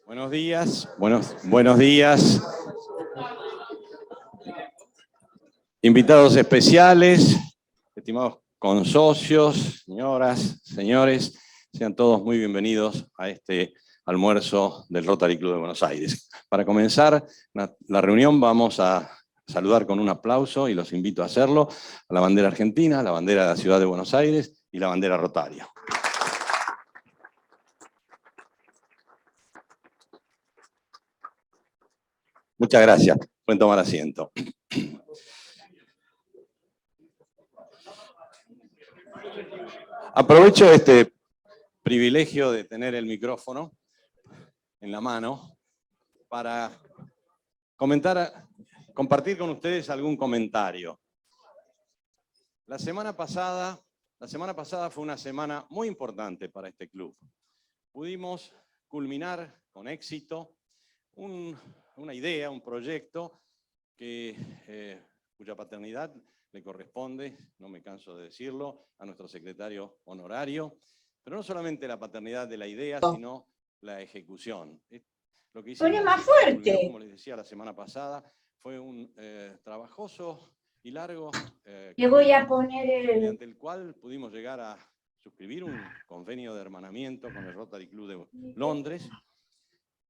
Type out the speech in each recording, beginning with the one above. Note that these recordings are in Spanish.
Buenos días, buenos días. Invitados especiales, estimados consocios, señoras, señores, sean todos muy bienvenidos a este almuerzo del Rotary Club de Buenos Aires. Para comenzar la reunión vamos a saludar con un aplauso, y los invito a hacerlo, a la bandera argentina, la bandera de la ciudad de Buenos Aires y la bandera rotaria. Muchas gracias. Pueden tomar asiento. Aprovecho este privilegio de tener el micrófono en la mano para compartir con ustedes algún comentario. La semana pasada fue una semana muy importante para este club. Pudimos culminar con éxito una idea, un proyecto cuya paternidad le corresponde, no me canso de decirlo, a nuestro secretario honorario, pero no solamente la paternidad de la idea, sino la ejecución. Lo que hicimos, ¡Pone más fuerte! Como les decía la semana pasada, fue un trabajoso y largo Le voy a poner mediante el cual pudimos llegar a suscribir un convenio de hermanamiento con el Rotary Club de Londres,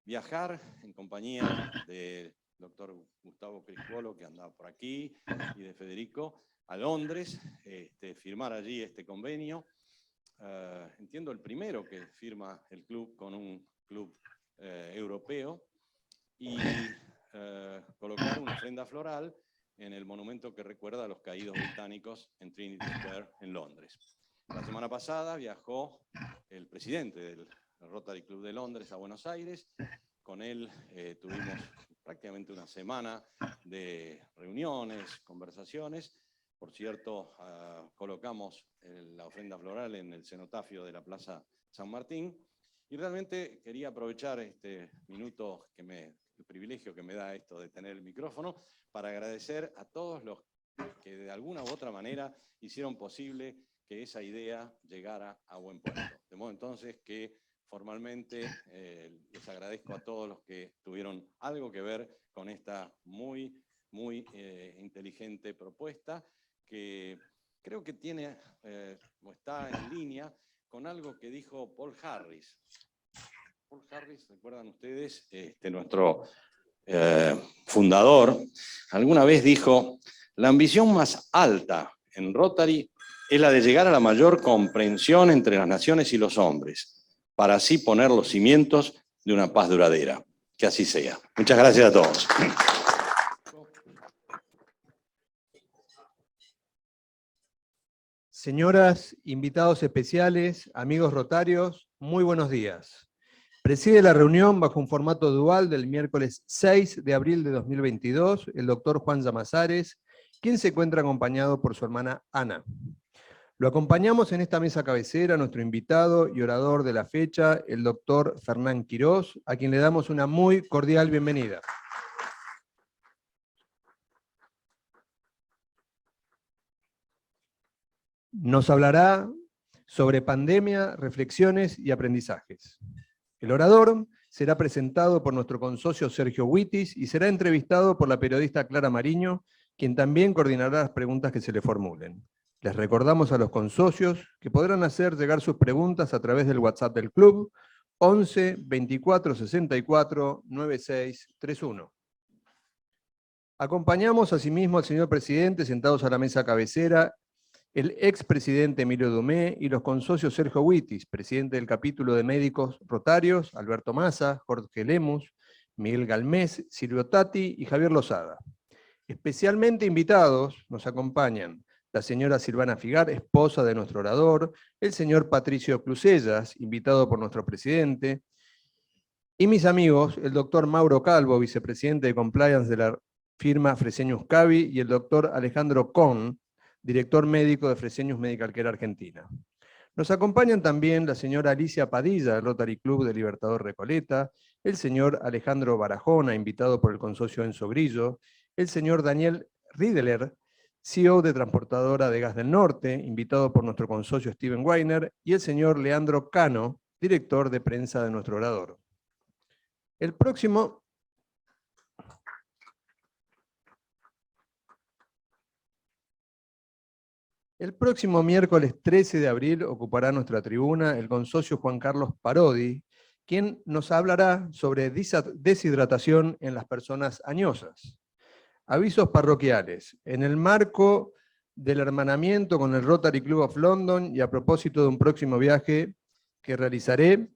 viajar en compañía del doctor Gustavo Criscuolo, que andaba por aquí, y de Federico, a Londres, firmar allí este convenio. Entiendo el primero que firma el club con un club europeo, y colocar una ofrenda floral en el monumento que recuerda a los caídos británicos en Trinity Square en Londres. La semana pasada viajó el presidente del Rotary Club de Londres a Buenos Aires. Con él tuvimos prácticamente una semana de reuniones, conversaciones. Por cierto, colocamos la ofrenda floral en el cenotafio de la Plaza San Martín. Y realmente quería aprovechar este minuto, el privilegio que me da esto de tener el micrófono, para agradecer a todos los que de alguna u otra manera hicieron posible que esa idea llegara a buen puerto. De modo entonces que formalmente les agradezco a todos los que tuvieron algo que ver con esta muy inteligente propuesta, que creo que tiene o está en línea con algo que dijo Paul Harris. Paul Harris, ¿recuerdan ustedes? Nuestro fundador, alguna vez dijo: la ambición más alta en Rotary es la de llegar a la mayor comprensión entre las naciones y los hombres, para así poner los cimientos de una paz duradera. Que así sea. Muchas gracias a todos. Señoras, invitados especiales, amigos rotarios, muy buenos días. Preside la reunión bajo un formato dual del miércoles 6 de abril de 2022 el doctor Juan Llamazares, quien se encuentra acompañado por su hermana Ana. Lo acompañamos en esta mesa cabecera nuestro invitado y orador de la fecha, el doctor Fernán Quirós, a quien le damos una muy cordial bienvenida. Nos hablará sobre pandemia, reflexiones y aprendizajes. El orador será presentado por nuestro consocio Sergio Huitis y será entrevistado por la periodista Clara Mariño, quien también coordinará las preguntas que se le formulen. Les recordamos a los consocios que podrán hacer llegar sus preguntas a través del WhatsApp del club 11 24 64 96 31. Acompañamos asimismo al señor presidente sentados a la mesa cabecera, el expresidente Emilio Dumé y los consocios Sergio Huitis, presidente del capítulo de médicos rotarios, Alberto Massa, Jorge Lemus, Miguel Galmés, Silvio Tati y Javier Lozada. Especialmente invitados nos acompañan la señora Silvana Figar, esposa de nuestro orador, el señor Patricio Clusellas, invitado por nuestro presidente, y mis amigos, el doctor Mauro Calvo, vicepresidente de Compliance de la firma Fresenius Cavi, y el doctor Alejandro Kohn, director médico de Fresenius Medical Care Argentina. Nos acompañan también la señora Alicia Padilla, del Rotary Club de Libertador Recoleta, el señor Alejandro Barajona, invitado por el consorcio Enzo Grillo, el señor Daniel Riedler, CEO de Transportadora de Gas del Norte, invitado por nuestro consorcio Steven Weiner, y el señor Leandro Cano, director de prensa de nuestro orador. El próximo miércoles 13 de abril ocupará nuestra tribuna el consocio Juan Carlos Parodi, quien nos hablará sobre deshidratación en las personas añosas. Avisos parroquiales. En el marco del hermanamiento con el Rotary Club of London y a propósito de un próximo viaje que realizaré,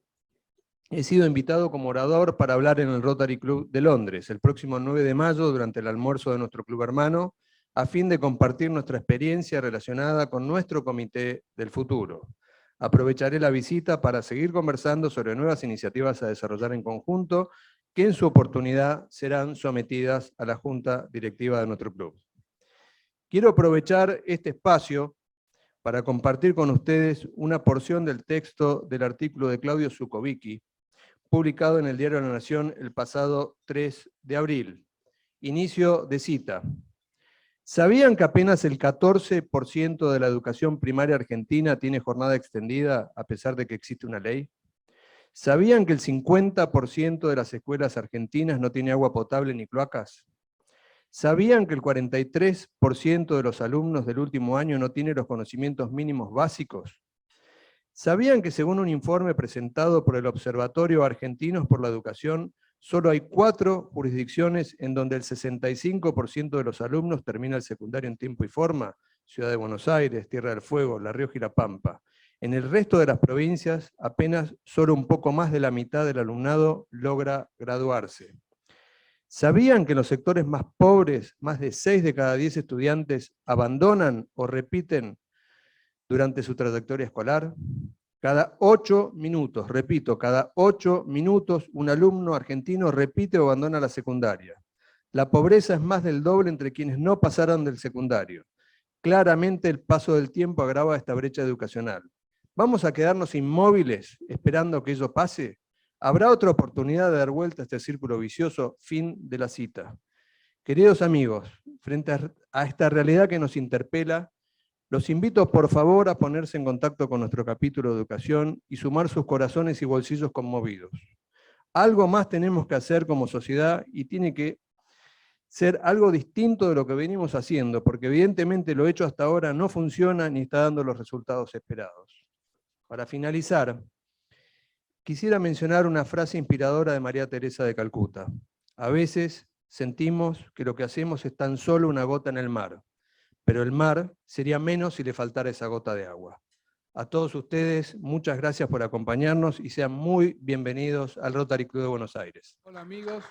he sido invitado como orador para hablar en el Rotary Club de Londres el próximo 9 de mayo durante el almuerzo de nuestro club hermano, a fin de compartir nuestra experiencia relacionada con nuestro comité del futuro. Aprovecharé la visita para seguir conversando sobre nuevas iniciativas a desarrollar en conjunto, que en su oportunidad serán sometidas a la Junta Directiva de nuestro club. Quiero aprovechar este espacio para compartir con ustedes una porción del texto del artículo de Claudio Zukovicki, publicado en el Diario de la Nación el pasado 3 de abril. Inicio de cita. ¿Sabían que apenas el 14% de la educación primaria argentina tiene jornada extendida a pesar de que existe una ley? ¿Sabían que el 50% de las escuelas argentinas no tiene agua potable ni cloacas? ¿Sabían que el 43% de los alumnos del último año no tiene los conocimientos mínimos básicos? ¿Sabían que según un informe presentado por el Observatorio Argentinos por la Educación, solo hay 4 jurisdicciones en donde el 65% de los alumnos termina el secundario en tiempo y forma? Ciudad de Buenos Aires, Tierra del Fuego, La Rioja y La Pampa. En el resto de las provincias, apenas solo un poco más de la mitad del alumnado logra graduarse. ¿Sabían que en los sectores más pobres, más de 6 de cada 10 estudiantes abandonan o repiten durante su trayectoria escolar? Cada 8 minutos, repito, cada 8 minutos un alumno argentino repite o abandona la secundaria. La pobreza es más del doble entre quienes no pasaron del secundario. Claramente el paso del tiempo agrava esta brecha educacional. ¿Vamos a quedarnos inmóviles esperando que ello pase? ¿Habrá otra oportunidad de dar vuelta a este círculo vicioso? Fin de la cita. Queridos amigos, frente a esta realidad que nos interpela, los invito por favor a ponerse en contacto con nuestro capítulo de educación y sumar sus corazones y bolsillos conmovidos. Algo más tenemos que hacer como sociedad y tiene que ser algo distinto de lo que venimos haciendo, porque evidentemente lo hecho hasta ahora no funciona ni está dando los resultados esperados. Para finalizar, quisiera mencionar una frase inspiradora de María Teresa de Calcuta. A veces sentimos que lo que hacemos es tan solo una gota en el mar, pero el mar sería menos si le faltara esa gota de agua. A todos ustedes, muchas gracias por acompañarnos y sean muy bienvenidos al Rotary Club de Buenos Aires. Hola amigos,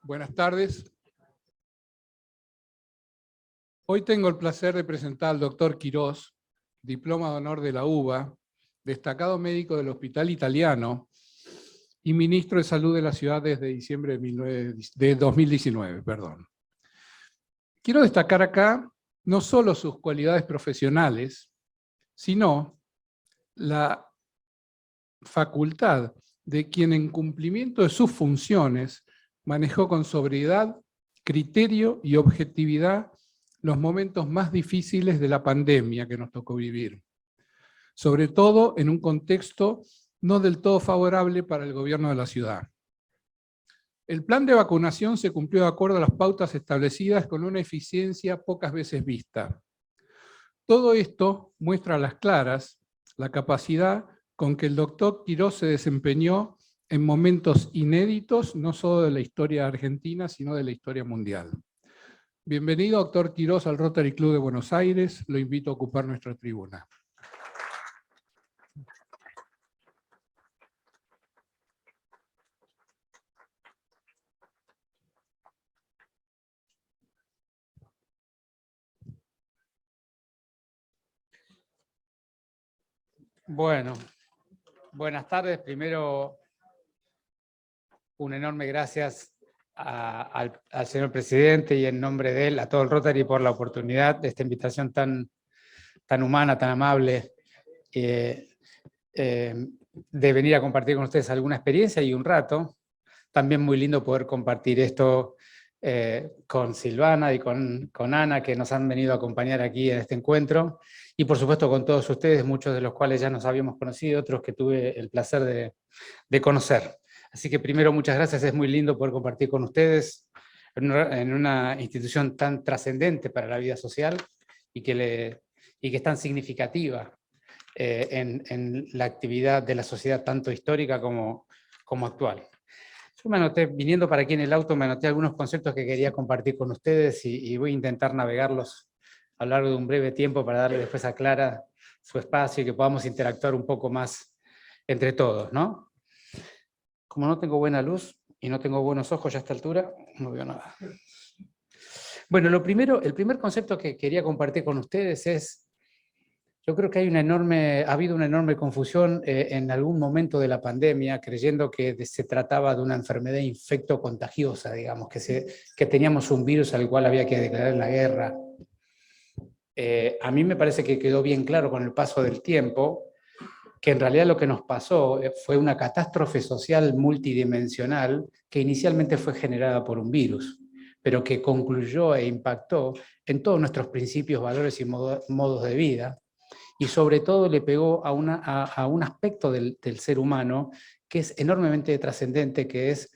buenas tardes. Hoy tengo el placer de presentar al doctor Quirós, diploma de honor de la UBA, destacado médico del Hospital Italiano y ministro de Salud de la ciudad desde diciembre de 2019. Quiero destacar acá no solo sus cualidades profesionales, sino la facultad de quien en cumplimiento de sus funciones manejó con sobriedad, criterio y objetividad los momentos más difíciles de la pandemia que nos tocó vivir, sobre todo en un contexto no del todo favorable para el gobierno de la ciudad. El plan de vacunación se cumplió de acuerdo a las pautas establecidas con una eficiencia pocas veces vista. Todo esto muestra a las claras la capacidad con que el doctor Quirós se desempeñó en momentos inéditos, no solo de la historia argentina, sino de la historia mundial. Bienvenido, doctor Quirós, al Rotary Club de Buenos Aires. Lo invito a ocupar nuestra tribuna. Bueno, buenas tardes. Primero, un enorme gracias al señor presidente y en nombre de él, a todo el Rotary por la oportunidad de esta invitación tan humana, tan amable, de venir a compartir con ustedes alguna experiencia y un rato. También muy lindo poder compartir esto con Silvana y con Ana, que nos han venido a acompañar aquí en este encuentro, y por supuesto con todos ustedes, muchos de los cuales ya nos habíamos conocido, otros que tuve el placer de conocer. Así que primero, muchas gracias, es muy lindo poder compartir con ustedes en una institución tan trascendente para la vida social y que es tan significativa en la actividad de la sociedad, tanto histórica como actual. Yo me anoté, viniendo para aquí en el auto, me anoté algunos conceptos que quería compartir con ustedes y voy a intentar navegarlos a lo largo de un breve tiempo para darle después a Clara su espacio y que podamos interactuar un poco más entre todos, ¿no? Como no tengo buena luz y no tengo buenos ojos ya a esta altura, no veo nada. Bueno, el primer concepto que quería compartir con ustedes es, yo creo que ha habido una enorme confusión en algún momento de la pandemia, creyendo que se trataba de una enfermedad infecto-contagiosa, digamos, que teníamos un virus al cual había que declarar la guerra. A mí me parece que quedó bien claro con el paso del tiempo que en realidad lo que nos pasó fue una catástrofe social multidimensional que inicialmente fue generada por un virus, pero que concluyó e impactó en todos nuestros principios, valores y modos de vida, y sobre todo le pegó a un aspecto del ser humano que es enormemente trascendente, que es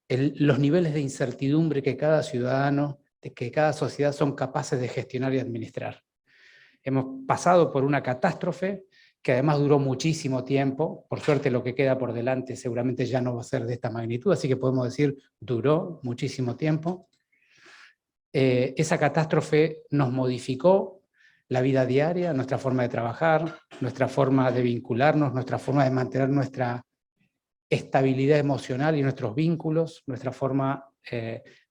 los niveles de incertidumbre que cada ciudadano, que cada sociedad son capaces de gestionar y administrar. Hemos pasado por una catástrofe que además duró muchísimo tiempo. Por suerte lo que queda por delante seguramente ya no va a ser de esta magnitud, así que podemos decir duró muchísimo tiempo. Esa catástrofe nos modificó la vida diaria, nuestra forma de trabajar, nuestra forma de vincularnos, nuestra forma de mantener nuestra estabilidad emocional y nuestros vínculos, nuestra forma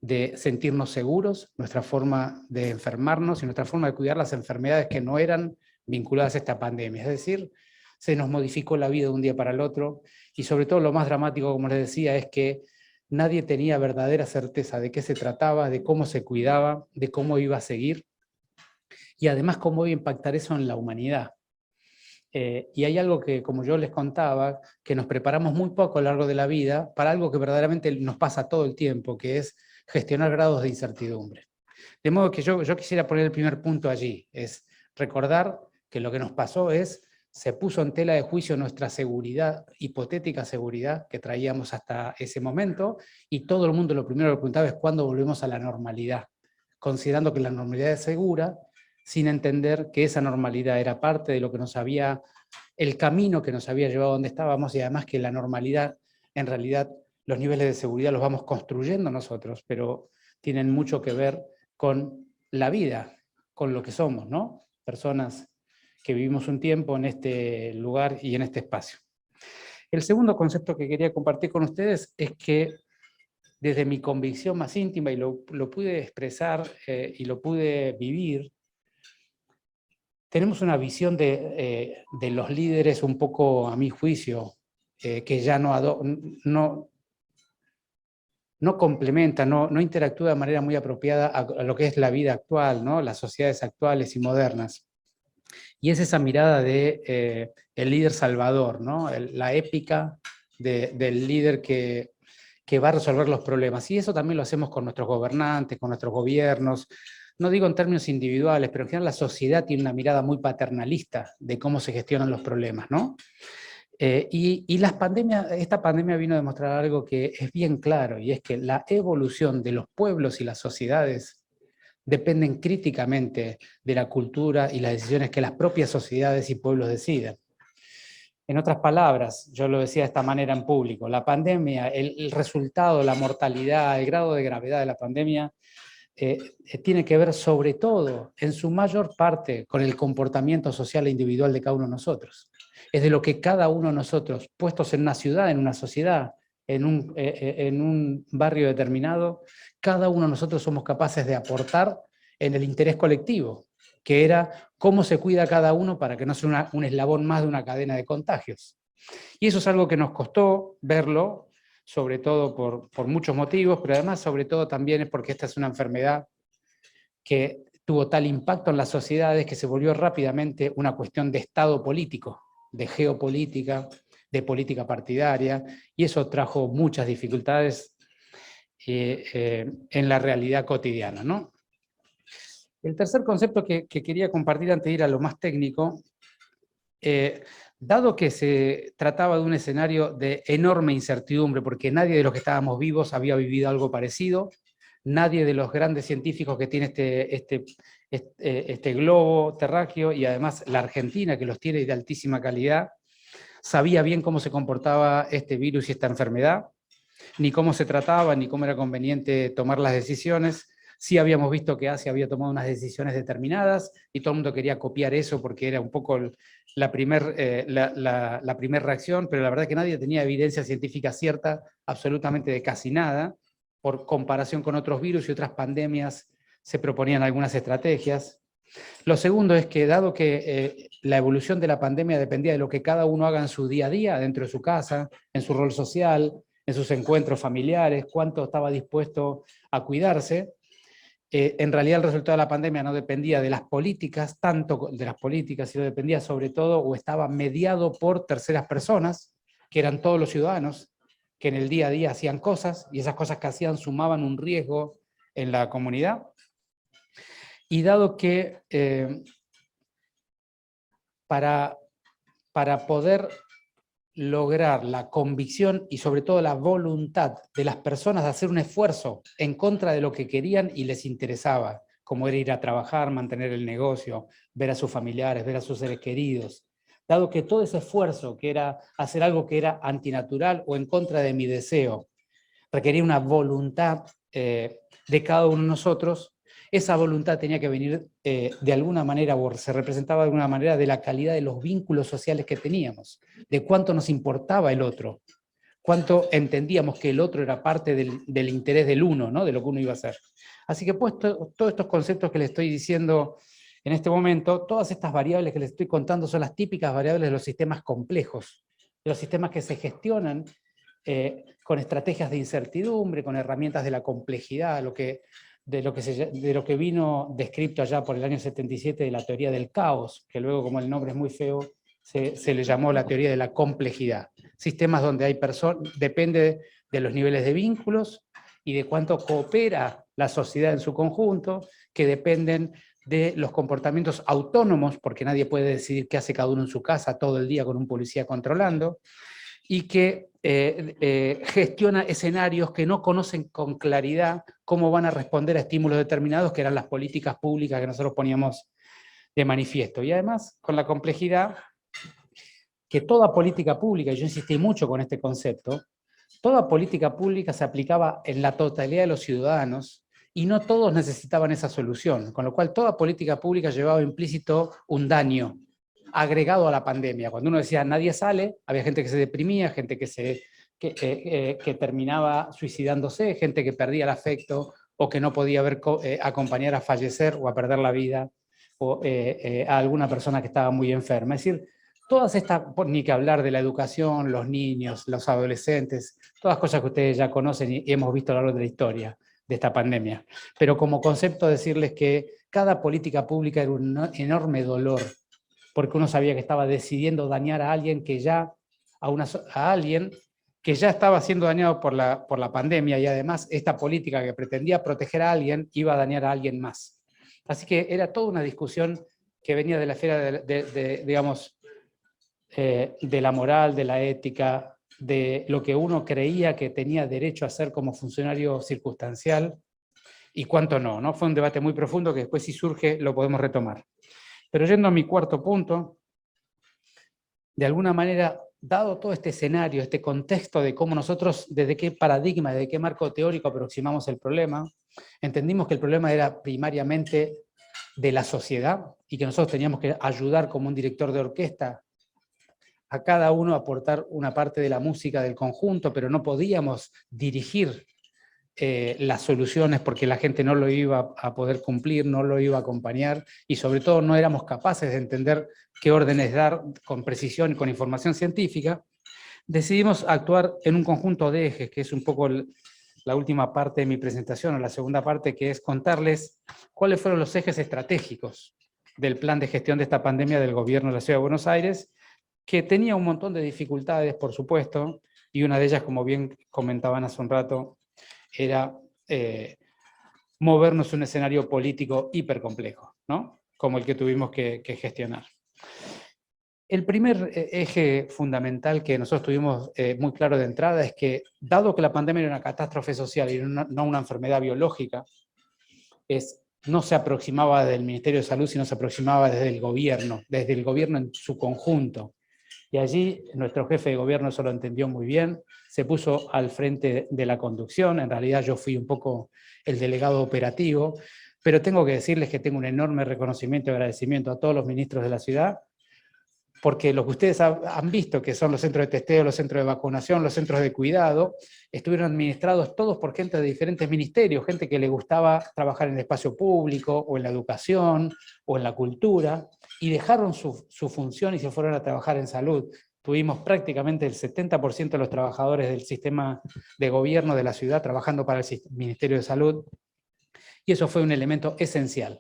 de sentirnos seguros, nuestra forma de enfermarnos y nuestra forma de cuidar las enfermedades que no eran vinculadas a esta pandemia. Es decir, se nos modificó la vida de un día para el otro y sobre todo lo más dramático, como les decía, es que nadie tenía verdadera certeza de qué se trataba, de cómo se cuidaba, de cómo iba a seguir y además cómo iba a impactar eso en la humanidad. Y hay algo que, como yo les contaba, que nos preparamos muy poco a lo largo de la vida para algo que verdaderamente nos pasa todo el tiempo, que es gestionar grados de incertidumbre. De modo que yo quisiera poner el primer punto allí, es recordar que lo que nos pasó se puso en tela de juicio nuestra seguridad, hipotética seguridad que traíamos hasta ese momento, y todo el mundo lo primero que preguntaba es cuándo volvemos a la normalidad, considerando que la normalidad es segura, sin entender que esa normalidad era parte de lo que el camino que nos había llevado a donde estábamos, y además que la normalidad, en realidad, los niveles de seguridad los vamos construyendo nosotros, pero tienen mucho que ver con la vida, con lo que somos, ¿no? Personas que vivimos un tiempo en este lugar y en este espacio. El segundo concepto que quería compartir con ustedes es que desde mi convicción más íntima, y lo pude expresar y lo pude vivir, tenemos una visión de los líderes un poco, a mi juicio, que ya no complementa, no interactúa de manera muy apropiada a lo que es la vida actual, ¿no? Las sociedades actuales y modernas. Y es esa mirada de el líder salvador, ¿no? La épica del líder que va a resolver los problemas. Y eso también lo hacemos con nuestros gobernantes, con nuestros gobiernos. No digo en términos individuales, pero en general la sociedad tiene una mirada muy paternalista de cómo se gestionan los problemas, ¿no? Y esta pandemia vino a demostrar algo que es bien claro, y es que la evolución de los pueblos y las sociedades dependen críticamente de la cultura y las decisiones que las propias sociedades y pueblos deciden. En otras palabras, yo lo decía de esta manera en público, la pandemia, el resultado, la mortalidad, el grado de gravedad de la pandemia tiene que ver sobre todo, en su mayor parte, con el comportamiento social e individual de cada uno de nosotros. Es de lo que cada uno de nosotros, puestos en una ciudad, en una sociedad, en un barrio determinado, cada uno de nosotros somos capaces de aportar en el interés colectivo, que era cómo se cuida cada uno para que no sea un eslabón más de una cadena de contagios. Y eso es algo que nos costó verlo, sobre todo por muchos motivos, pero además sobre todo también es porque esta es una enfermedad que tuvo tal impacto en las sociedades que se volvió rápidamente una cuestión de estado político, de geopolítica, de política partidaria, y eso trajo muchas dificultades en la realidad cotidiana, ¿no? El tercer concepto que quería compartir antes de ir a lo más técnico, Dado que se trataba de un escenario de enorme incertidumbre, porque nadie de los que estábamos vivos había vivido algo parecido, nadie de los grandes científicos que tiene este globo terráqueo, y además la Argentina, que los tiene de altísima calidad, sabía bien cómo se comportaba este virus y esta enfermedad, ni cómo se trataba, ni cómo era conveniente tomar las decisiones. Sí habíamos visto que Asia había tomado unas decisiones determinadas y todo el mundo quería copiar eso porque era un poco la primera reacción, pero la verdad es que nadie tenía evidencia científica cierta absolutamente de casi nada. Por comparación con otros virus y otras pandemias se proponían algunas estrategias. Lo segundo es que dado que la evolución de la pandemia dependía de lo que cada uno haga en su día a día, dentro de su casa, en su rol social, en sus encuentros familiares, cuánto estaba dispuesto a cuidarse, en realidad el resultado de la pandemia no dependía de las políticas, tanto de las políticas, sino dependía sobre todo o estaba mediado por terceras personas, que eran todos los ciudadanos, que en el día a día hacían cosas, y esas cosas que hacían sumaban un riesgo en la comunidad. Y dado que para poder lograr la convicción y sobre todo la voluntad de las personas de hacer un esfuerzo en contra de lo que querían y les interesaba, como era ir a trabajar, mantener el negocio, ver a sus familiares, ver a sus seres queridos, dado que todo ese esfuerzo, que era hacer algo que era antinatural o en contra de mi deseo, requería una voluntad de cada uno de nosotros, esa voluntad tenía que venir de alguna manera, o se representaba de alguna manera, de la calidad de los vínculos sociales que teníamos, de cuánto nos importaba el otro, cuánto entendíamos que el otro era parte del interés del uno, ¿no? De lo que uno iba a hacer. Así que puesto todos estos conceptos que le estoy diciendo en este momento, todas estas variables que les estoy contando son las típicas variables de los sistemas complejos, de los sistemas que se gestionan con estrategias de incertidumbre, con herramientas de la complejidad, de lo que vino descrito allá por el año 77 de la teoría del caos, que luego, como el nombre es muy feo, se le llamó la teoría de la complejidad. Sistemas donde hay personas, depende de los niveles de vínculos y de cuánto coopera la sociedad en su conjunto, que dependen de los comportamientos autónomos, porque nadie puede decidir qué hace cada uno en su casa todo el día con un policía controlando, y que gestiona escenarios que no conocen con claridad cómo van a responder a estímulos determinados, que eran las políticas públicas que nosotros poníamos de manifiesto. Y además, con la complejidad, que toda política pública, y yo insistí mucho con este concepto, toda política pública se aplicaba en la totalidad de los ciudadanos, y no todos necesitaban esa solución, con lo cual toda política pública llevaba implícito un daño agregado a la pandemia. Cuando uno decía nadie sale, había gente que se deprimía, gente que terminaba suicidándose, gente que perdía el afecto o que no podía acompañar a fallecer o a perder la vida o a alguna persona que estaba muy enferma. Es decir, todas estas, ni que hablar de la educación, los niños, los adolescentes, todas cosas que ustedes ya conocen y hemos visto a lo largo de la historia de esta pandemia. Pero como concepto decirles que cada política pública era un enorme dolor, porque uno sabía que estaba decidiendo dañar a alguien que ya, a alguien que ya estaba siendo dañado por la pandemia, y además esta política que pretendía proteger a alguien iba a dañar a alguien más. Así que era toda una discusión que venía de la esfera digamos, de la moral, de la ética, de lo que uno creía que tenía derecho a hacer como funcionario circunstancial y cuánto no, ¿no? Fue un debate muy profundo que después, si surge, lo podemos retomar. Pero yendo a mi cuarto punto, de alguna manera, dado todo este escenario, este contexto de cómo nosotros, desde qué paradigma, desde qué marco teórico aproximamos el problema, entendimos que el problema era primariamente de la sociedad y que nosotros teníamos que ayudar como un director de orquesta a cada uno a aportar una parte de la música del conjunto, pero no podíamos dirigir las soluciones porque la gente no lo iba a poder cumplir, no lo iba a acompañar y sobre todo no éramos capaces de entender qué órdenes dar con precisión y con información científica. Decidimos actuar en un conjunto de ejes, que es un poco la última parte de mi presentación, o la segunda parte, que es contarles cuáles fueron los ejes estratégicos del plan de gestión de esta pandemia del gobierno de la Ciudad de Buenos Aires, que tenía un montón de dificultades, por supuesto, y una de ellas, como bien comentaban hace un rato, era movernos en un escenario político hipercomplejo, ¿no? Como el que tuvimos que gestionar. El primer eje fundamental que nosotros tuvimos muy claro de entrada es que, dado que la pandemia era una catástrofe social y no una enfermedad biológica, no se aproximaba del Ministerio de Salud, sino se aproximaba desde el gobierno en su conjunto. Y allí nuestro jefe de gobierno eso lo entendió muy bien, se puso al frente de la conducción. En realidad yo fui un poco el delegado operativo, pero tengo que decirles que tengo un enorme reconocimiento y agradecimiento a todos los ministros de la ciudad, porque lo que ustedes han visto, que son los centros de testeo, los centros de vacunación, los centros de cuidado, estuvieron administrados todos por gente de diferentes ministerios, gente que le gustaba trabajar en el espacio público, o en la educación, o en la cultura, y dejaron su función y se fueron a trabajar en salud. Tuvimos prácticamente el 70% de los trabajadores del sistema de gobierno de la ciudad trabajando para el Ministerio de Salud, y eso fue un elemento esencial.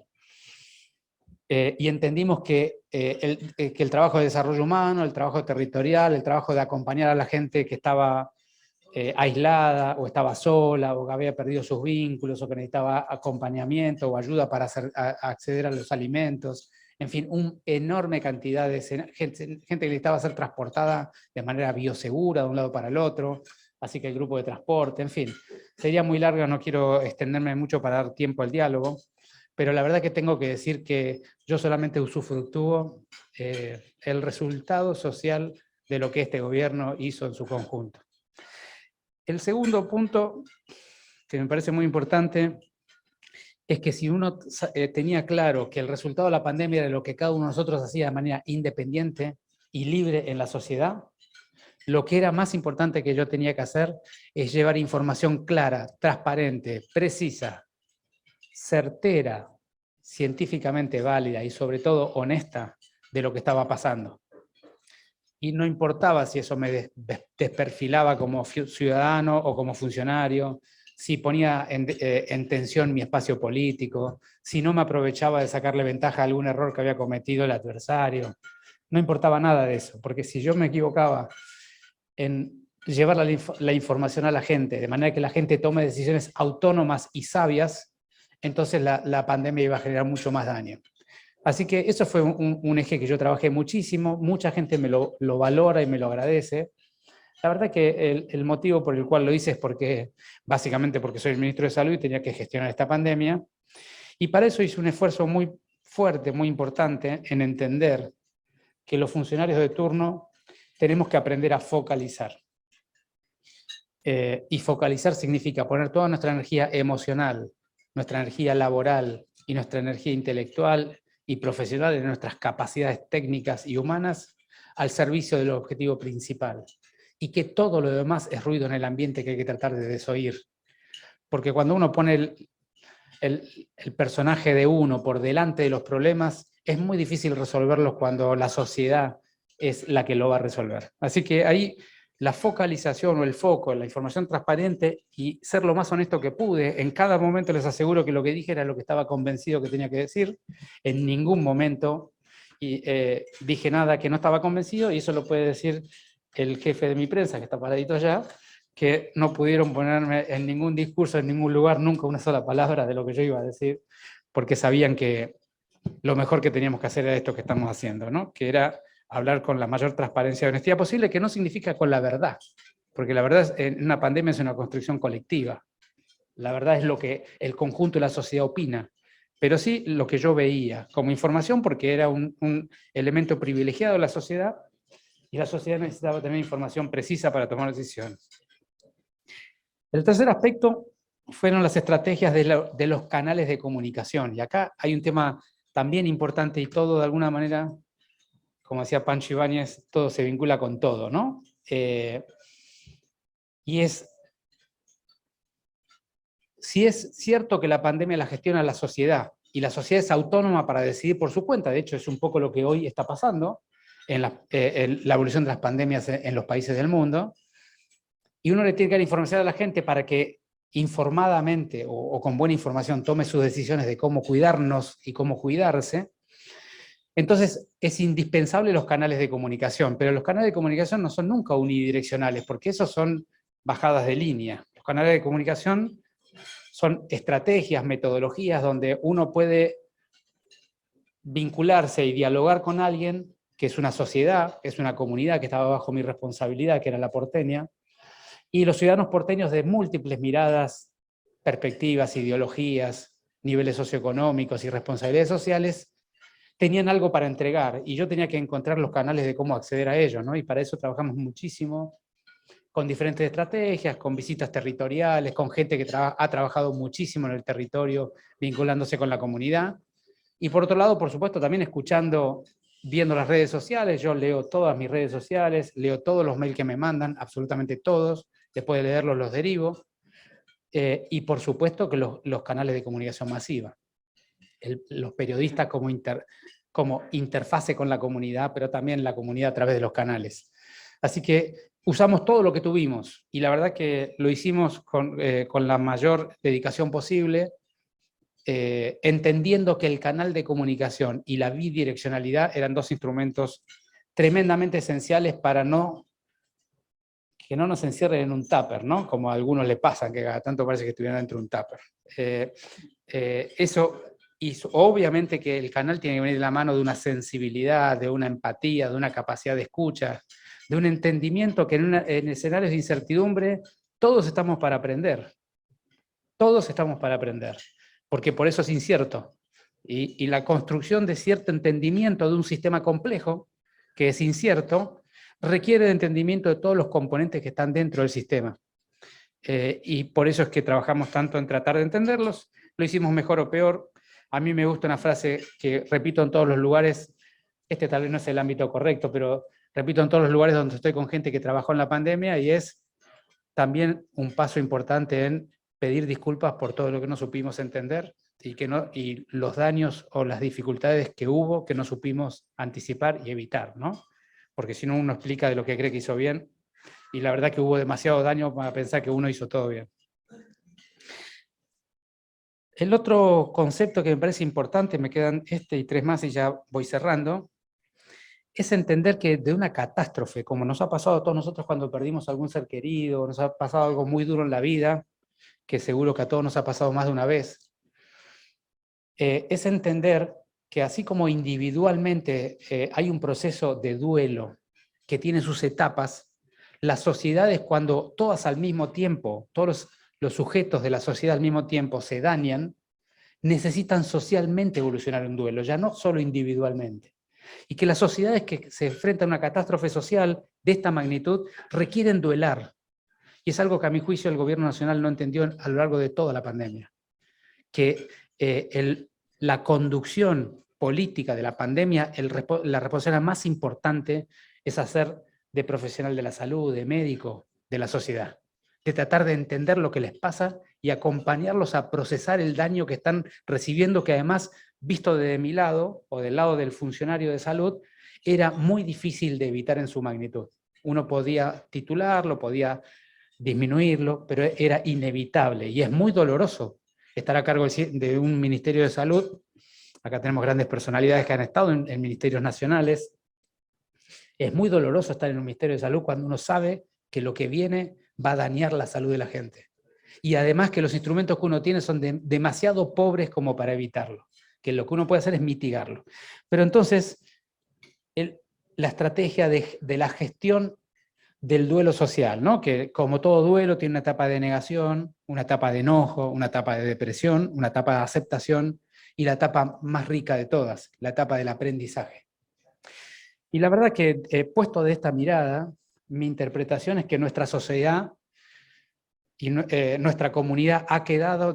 Y entendimos que el trabajo de desarrollo humano, el trabajo territorial, el trabajo de acompañar a la gente que estaba aislada, o estaba sola, o que había perdido sus vínculos, o que necesitaba acompañamiento o ayuda para acceder a los alimentos, en fin, una enorme cantidad de gente que necesitaba ser transportada de manera biosegura de un lado para el otro, así que el grupo de transporte, en fin. Sería muy largo, no quiero extenderme mucho para dar tiempo al diálogo, pero la verdad que tengo que decir que yo solamente usufructúo el resultado social de lo que este gobierno hizo en su conjunto. El segundo punto, que me parece muy importante, es que si uno tenía claro que el resultado de la pandemia era lo que cada uno de nosotros hacía de manera independiente y libre en la sociedad, lo que era más importante que yo tenía que hacer es llevar información clara, transparente, precisa, certera, científicamente válida y sobre todo honesta de lo que estaba pasando. Y no importaba si eso me desperfilaba como ciudadano o como funcionario, si ponía en tensión mi espacio político, si no me aprovechaba de sacarle ventaja a algún error que había cometido el adversario. No importaba nada de eso, porque si yo me equivocaba en llevar la información a la gente, de manera que la gente tome decisiones autónomas y sabias, entonces la pandemia iba a generar mucho más daño. Así que eso fue un eje que yo trabajé muchísimo, mucha gente me lo valora y me lo agradece. La verdad que el motivo por el cual lo hice es básicamente porque soy el ministro de Salud y tenía que gestionar esta pandemia, y para eso hice un esfuerzo muy fuerte, muy importante, en entender que los funcionarios de turno tenemos que aprender a focalizar. Y focalizar significa poner toda nuestra energía emocional, nuestra energía laboral y nuestra energía intelectual y profesional en nuestras capacidades técnicas y humanas al servicio del objetivo principal. Y que todo lo demás es ruido en el ambiente que hay que tratar de desoír. Porque cuando uno pone el personaje de uno por delante de los problemas, es muy difícil resolverlos cuando la sociedad es la que lo va a resolver. Así que ahí la focalización o el foco, la información transparente y ser lo más honesto que pude. En cada momento les aseguro que lo que dije era lo que estaba convencido que tenía que decir. En ningún momento dije nada que no estaba convencido, y eso lo puede decir el jefe de mi prensa, que está paradito allá, que no pudieron ponerme en ningún discurso, en ningún lugar, nunca una sola palabra de lo que yo iba a decir, porque sabían que lo mejor que teníamos que hacer era esto que estamos haciendo, ¿no? Que era hablar con la mayor transparencia y honestidad posible, que no significa con la verdad, porque la verdad en una pandemia es una construcción colectiva. La verdad es lo que el conjunto de la sociedad opina, pero sí lo que yo veía como información, porque era un elemento privilegiado de la sociedad, y la sociedad necesitaba tener información precisa para tomar decisiones. El tercer aspecto fueron las estrategias de los canales de comunicación, y acá hay un tema también importante, y todo de alguna manera, como decía Pancho Ibáñez, todo se vincula con todo, ¿no? Y si es cierto que la pandemia la gestiona la sociedad, y la sociedad es autónoma para decidir por su cuenta, de hecho es un poco lo que hoy está pasando en la evolución de las pandemias en los países del mundo, y uno le tiene que dar información a la gente para que informadamente o con buena información tome sus decisiones de cómo cuidarnos y cómo cuidarse. Entonces es indispensable los canales de comunicación, pero los canales de comunicación no son nunca unidireccionales, porque esos son bajadas de línea. Los canales de comunicación son estrategias, metodologías donde uno puede vincularse y dialogar con alguien que es una sociedad, que es una comunidad que estaba bajo mi responsabilidad, que era la porteña, y los ciudadanos porteños de múltiples miradas, perspectivas, ideologías, niveles socioeconómicos y responsabilidades sociales, tenían algo para entregar, y yo tenía que encontrar los canales de cómo acceder a ello, ¿no? Y para eso trabajamos muchísimo, con diferentes estrategias, con visitas territoriales, con gente que ha trabajado muchísimo en el territorio, vinculándose con la comunidad, y por otro lado, por supuesto, también escuchando, viendo las redes sociales. Yo leo todas mis redes sociales, leo todos los mails que me mandan, absolutamente todos, después de leerlos los derivo, y por supuesto que los canales de comunicación masiva, los periodistas como interfase con la comunidad, pero también la comunidad a través de los canales. Así que usamos todo lo que tuvimos, y la verdad que lo hicimos con la mayor dedicación posible, entendiendo que el canal de comunicación y la bidireccionalidad eran dos instrumentos tremendamente esenciales para que no nos encierren en un tupper, ¿no? Como a algunos le pasa, que cada tanto parece que estuvieran dentro de un tupper. Eso hizo, obviamente que el canal tiene que venir de la mano de una sensibilidad, de una empatía, de una capacidad de escucha, de un entendimiento que en escenarios de incertidumbre todos estamos para aprender. Todos estamos para aprender, porque por eso es incierto. Y la construcción de cierto entendimiento de un sistema complejo, que es incierto, requiere de entendimiento de todos los componentes que están dentro del sistema. Y por eso es que trabajamos tanto en tratar de entenderlos. Lo hicimos mejor o peor. A mí me gusta una frase que repito en todos los lugares, tal vez no es el ámbito correcto, pero repito en todos los lugares donde estoy con gente que trabajó en la pandemia, y es también un paso importante en pedir disculpas por todo lo que no supimos entender y los daños o las dificultades que hubo que no supimos anticipar y evitar, ¿no? Porque si no, uno explica de lo que cree que hizo bien, y la verdad que hubo demasiado daño para pensar que uno hizo todo bien. El otro concepto que me parece importante, me quedan y 3 más y ya voy cerrando, es entender que de una catástrofe, como nos ha pasado a todos nosotros cuando perdimos algún ser querido, nos ha pasado algo muy duro en la vida, que seguro que a todos nos ha pasado más de una vez, es entender que así como individualmente hay un proceso de duelo que tiene sus etapas, las sociedades, cuando todas al mismo tiempo, todos los sujetos de la sociedad al mismo tiempo se dañan, necesitan socialmente evolucionar un duelo, ya no solo individualmente. Y que las sociedades que se enfrentan a una catástrofe social de esta magnitud requieren duelar. Y es algo que a mi juicio el gobierno nacional no entendió a lo largo de toda la pandemia. Que la conducción política de la pandemia, la responsabilidad más importante es hacer de profesional de la salud, de médico, de la sociedad. De tratar de entender lo que les pasa y acompañarlos a procesar el daño que están recibiendo, que además, visto desde mi lado, o del lado del funcionario de salud, era muy difícil de evitar en su magnitud. Uno podía titularlo, podía disminuirlo, pero era inevitable, y es muy doloroso estar a cargo de un Ministerio de Salud. Acá tenemos grandes personalidades que han estado en ministerios nacionales. Es muy doloroso estar en un Ministerio de Salud cuando uno sabe que lo que viene va a dañar la salud de la gente. Y además que los instrumentos que uno tiene son demasiado pobres como para evitarlo, que lo que uno puede hacer es mitigarlo. Pero entonces, la estrategia de la gestión del duelo social, ¿no? Que como todo duelo tiene una etapa de negación, una etapa de enojo, una etapa de depresión, una etapa de aceptación, y la etapa más rica de todas, la etapa del aprendizaje. Y la verdad que, puesto de esta mirada, mi interpretación es que nuestra sociedad y nuestra comunidad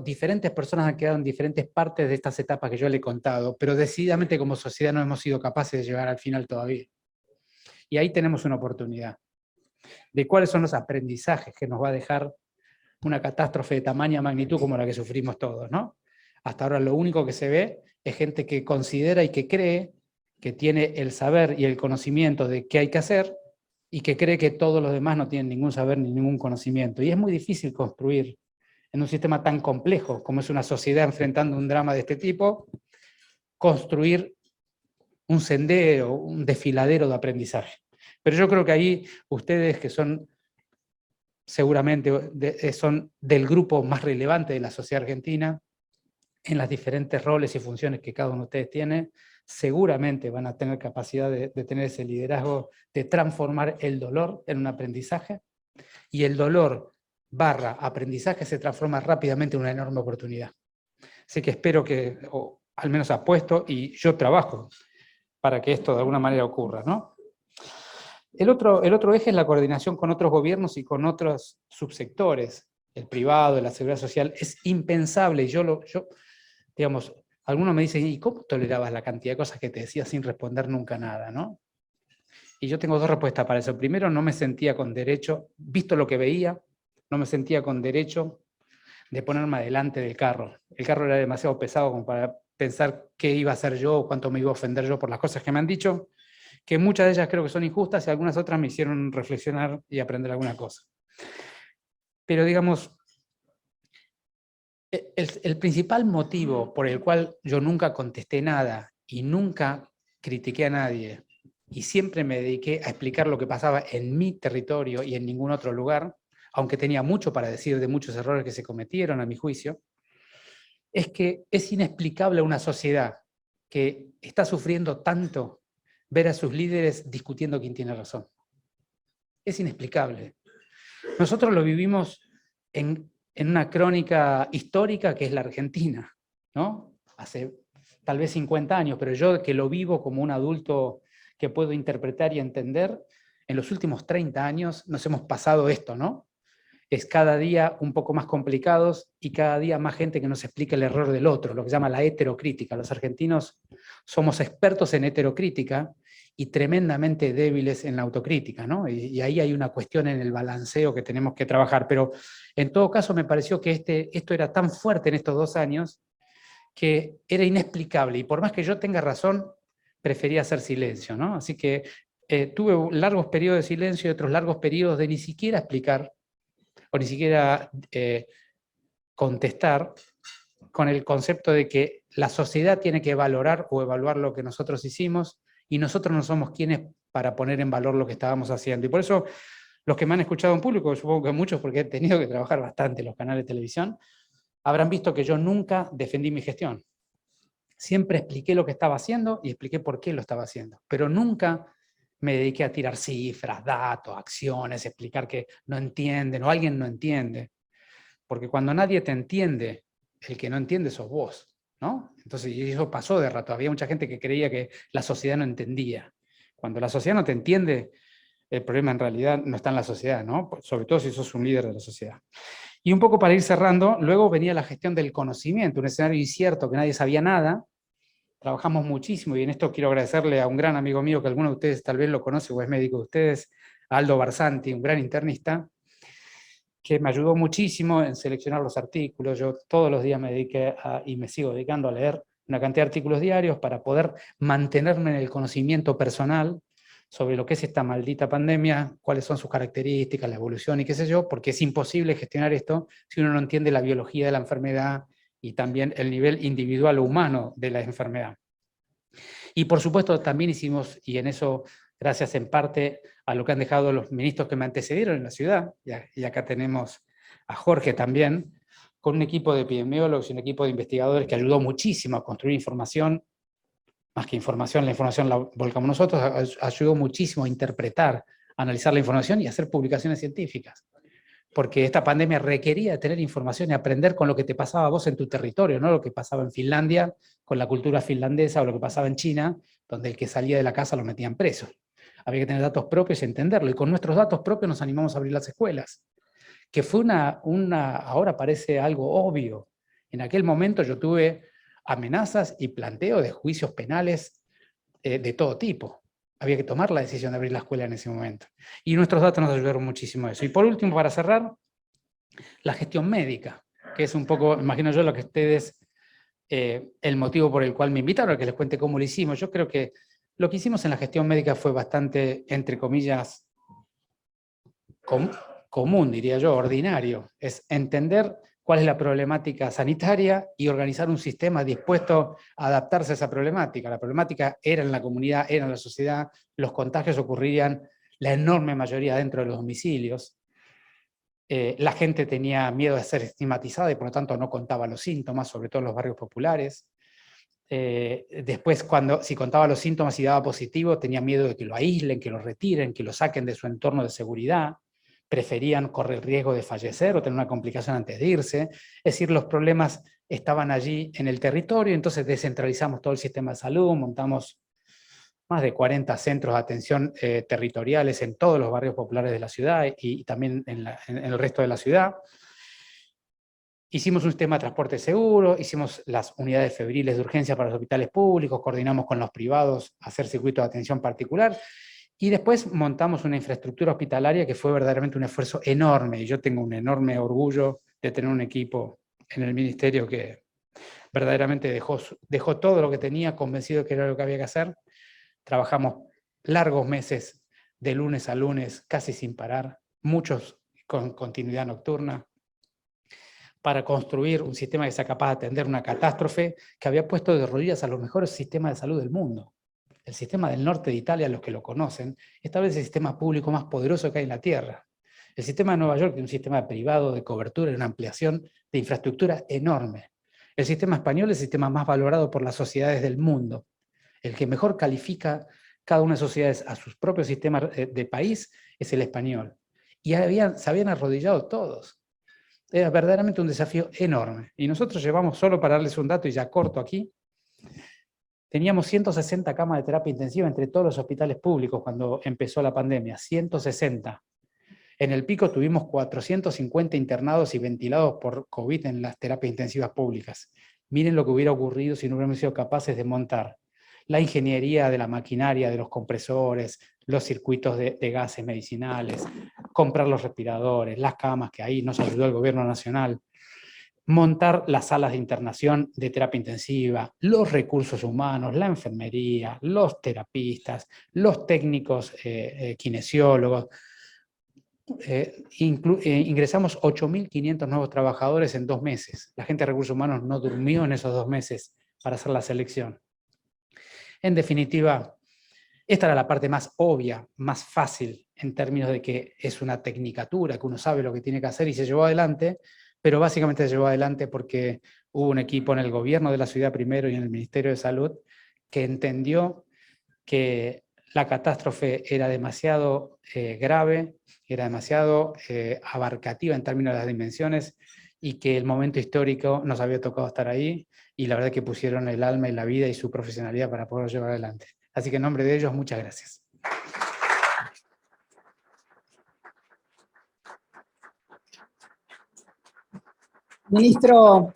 diferentes personas han quedado en diferentes partes de estas etapas que yo le he contado, pero decididamente como sociedad no hemos sido capaces de llegar al final todavía. Y ahí tenemos una oportunidad de cuáles son los aprendizajes que nos va a dejar una catástrofe de tamaña magnitud como la que sufrimos todos, ¿no? Hasta ahora lo único que se ve es gente que considera y que cree que tiene el saber y el conocimiento de qué hay que hacer, y que cree que todos los demás no tienen ningún saber ni ningún conocimiento. Y es muy difícil construir en un sistema tan complejo como es una sociedad enfrentando un drama de este tipo, construir un sendero, un desfiladero de aprendizaje. Pero yo creo que ahí ustedes, que son seguramente son del grupo más relevante de la sociedad argentina, en las diferentes roles y funciones que cada uno de ustedes tiene, seguramente van a tener capacidad de tener ese liderazgo, de transformar el dolor en un aprendizaje, y el dolor / aprendizaje se transforma rápidamente en una enorme oportunidad. Así que espero que, o al menos apuesto, y yo trabajo para que esto de alguna manera ocurra, ¿no? El otro eje es la coordinación con otros gobiernos y con otros subsectores, el privado, la seguridad social. Es impensable, digamos, algunos me dicen, ¿y cómo tolerabas la cantidad de cosas que te decía sin responder nunca nada, ¿no? Y yo tengo dos respuestas para eso. Primero, no me sentía con derecho, visto lo que veía, no me sentía con derecho de ponerme adelante del carro. El carro era demasiado pesado como para pensar qué iba a hacer yo o cuánto me iba a ofender yo por las cosas que me han dicho, que muchas de ellas creo que son injustas y algunas otras me hicieron reflexionar y aprender alguna cosa. Pero digamos, el principal motivo por el cual yo nunca contesté nada y nunca critiqué a nadie y siempre me dediqué a explicar lo que pasaba en mi territorio y en ningún otro lugar, aunque tenía mucho para decir de muchos errores que se cometieron a mi juicio, es que es inexplicable una sociedad que está sufriendo tanto ver a sus líderes discutiendo quién tiene razón. Es inexplicable. Nosotros lo vivimos en una crónica histórica que es la Argentina, ¿no? Hace tal vez 50 años, pero yo que lo vivo como un adulto que puedo interpretar y entender, en los últimos 30 años nos hemos pasado esto, ¿no? Es cada día un poco más complicados y cada día más gente que nos explica el error del otro, lo que se llama la heterocrítica. Los argentinos somos expertos en heterocrítica y tremendamente débiles en la autocrítica, ¿no? Y ahí hay una cuestión en el balanceo que tenemos que trabajar, pero en todo caso me pareció que esto era tan fuerte en estos 2 años que era inexplicable, y por más que yo tenga razón, prefería hacer silencio, ¿no? Así que tuve largos periodos de silencio y otros largos periodos de ni siquiera explicar o ni siquiera contestar, con el concepto de que la sociedad tiene que valorar o evaluar lo que nosotros hicimos y nosotros no somos quienes para poner en valor lo que estábamos haciendo. Y por eso los que me han escuchado en público, supongo que muchos porque he tenido que trabajar bastante en los canales de televisión, habrán visto que yo nunca defendí mi gestión. Siempre expliqué lo que estaba haciendo y expliqué por qué lo estaba haciendo, pero nunca me dediqué a tirar cifras, datos, acciones, explicar que no entienden o alguien no entiende. Porque cuando nadie te entiende, el que no entiende sos vos, ¿no? Entonces, y eso pasó de rato. Había mucha gente que creía que la sociedad no entendía. Cuando la sociedad no te entiende, el problema en realidad no está en la sociedad, ¿no? Sobre todo si sos un líder de la sociedad. Y un poco para ir cerrando, luego venía la gestión del conocimiento, un escenario incierto que nadie sabía nada. Trabajamos muchísimo, y en esto quiero agradecerle a un gran amigo mío que alguno de ustedes tal vez lo conoce o es médico de ustedes, Aldo Barsanti, un gran internista, que me ayudó muchísimo en seleccionar los artículos. Yo todos los días me dediqué y me sigo dedicando a leer una cantidad de artículos diarios para poder mantenerme en el conocimiento personal sobre lo que es esta maldita pandemia, cuáles son sus características, la evolución y qué sé yo, porque es imposible gestionar esto si uno no entiende la biología de la enfermedad y también el nivel individual o humano de la enfermedad. Y por supuesto también hicimos, y en eso gracias en parte a lo que han dejado los ministros que me antecedieron en la ciudad, y acá tenemos a Jorge también, con un equipo de epidemiólogos y un equipo de investigadores que ayudó muchísimo a construir información, más que información, la información la volcamos nosotros, ayudó muchísimo a interpretar, a analizar la información y a hacer publicaciones científicas. Porque esta pandemia requería de tener información y aprender con lo que te pasaba a vos en tu territorio, no lo que pasaba en Finlandia, con la cultura finlandesa, o lo que pasaba en China, donde el que salía de la casa lo metían preso. Había que tener datos propios y entenderlo, y con nuestros datos propios nos animamos a abrir las escuelas, que fue ahora parece algo obvio. En aquel momento yo tuve amenazas y planteo de juicios penales de todo tipo. Había que tomar la decisión de abrir la escuela en ese momento. Y nuestros datos nos ayudaron muchísimo a eso. Y por último, para cerrar, la gestión médica, que es un poco, imagino yo, lo que ustedes, el motivo por el cual me invitaron a que les cuente cómo lo hicimos. Yo creo que lo que hicimos en la gestión médica fue bastante, entre comillas, común, diría yo, ordinario. Es entender cuál es la problemática sanitaria y organizar un sistema dispuesto a adaptarse a esa problemática. La problemática era en la comunidad, era en la sociedad, los contagios ocurrían la enorme mayoría dentro de los domicilios. La gente tenía miedo de ser estigmatizada y por lo tanto no contaba los síntomas, sobre todo en los barrios populares. Después, si contaba los síntomas y daba positivo, tenía miedo de que lo aíslen, que lo retiren, que lo saquen de su entorno de seguridad. Preferían correr el riesgo de fallecer o tener una complicación antes de irse. Es decir, los problemas estaban allí en el territorio, entonces descentralizamos todo el sistema de salud, montamos más de 40 centros de atención territoriales en todos los barrios populares de la ciudad y también en el resto de la ciudad. Hicimos un sistema de transporte seguro, hicimos las unidades febriles de urgencia para los hospitales públicos, coordinamos con los privados a hacer circuitos de atención particular, y después montamos una infraestructura hospitalaria que fue verdaderamente un esfuerzo enorme, y yo tengo un enorme orgullo de tener un equipo en el ministerio que verdaderamente dejó todo lo que tenía, convencido de que era lo que había que hacer. Trabajamos largos meses, de lunes a lunes, casi sin parar, muchos con continuidad nocturna, para construir un sistema que sea capaz de atender una catástrofe que había puesto de rodillas a los mejores sistemas de salud del mundo. El sistema del norte de Italia, los que lo conocen, establece el sistema público más poderoso que hay en la Tierra. El sistema de Nueva York es un sistema privado de cobertura y una ampliación de infraestructura enorme. El sistema español es el sistema más valorado por las sociedades del mundo. El que mejor califica cada una de las sociedades a sus propios sistemas de país es el español. Y se habían arrodillado todos. Era verdaderamente un desafío enorme. Y nosotros llevamos, solo para darles un dato y ya corto aquí, teníamos 160 camas de terapia intensiva entre todos los hospitales públicos cuando empezó la pandemia, 160. En el pico tuvimos 450 internados y ventilados por COVID en las terapias intensivas públicas. Miren lo que hubiera ocurrido si no hubiéramos sido capaces de montar la ingeniería de la maquinaria, de los compresores, los circuitos de gases medicinales, comprar los respiradores, las camas, que ahí nos ayudó el gobierno nacional, montar las salas de internación de terapia intensiva, los recursos humanos, la enfermería, los terapistas, los técnicos kinesiólogos. Ingresamos 8.500 nuevos trabajadores en 2 meses. La gente de recursos humanos no durmió en esos 2 meses para hacer la selección. En definitiva, esta era la parte más obvia, más fácil, en términos de que es una tecnicatura, que uno sabe lo que tiene que hacer y se llevó adelante, pero básicamente se llevó adelante porque hubo un equipo en el gobierno de la ciudad primero y en el Ministerio de Salud que entendió que la catástrofe era demasiado grave, era demasiado abarcativa en términos de las dimensiones y que el momento histórico nos había tocado estar ahí y la verdad que pusieron el alma y la vida y su profesionalidad para poderlo llevar adelante. Así que en nombre de ellos, muchas gracias. Ministro,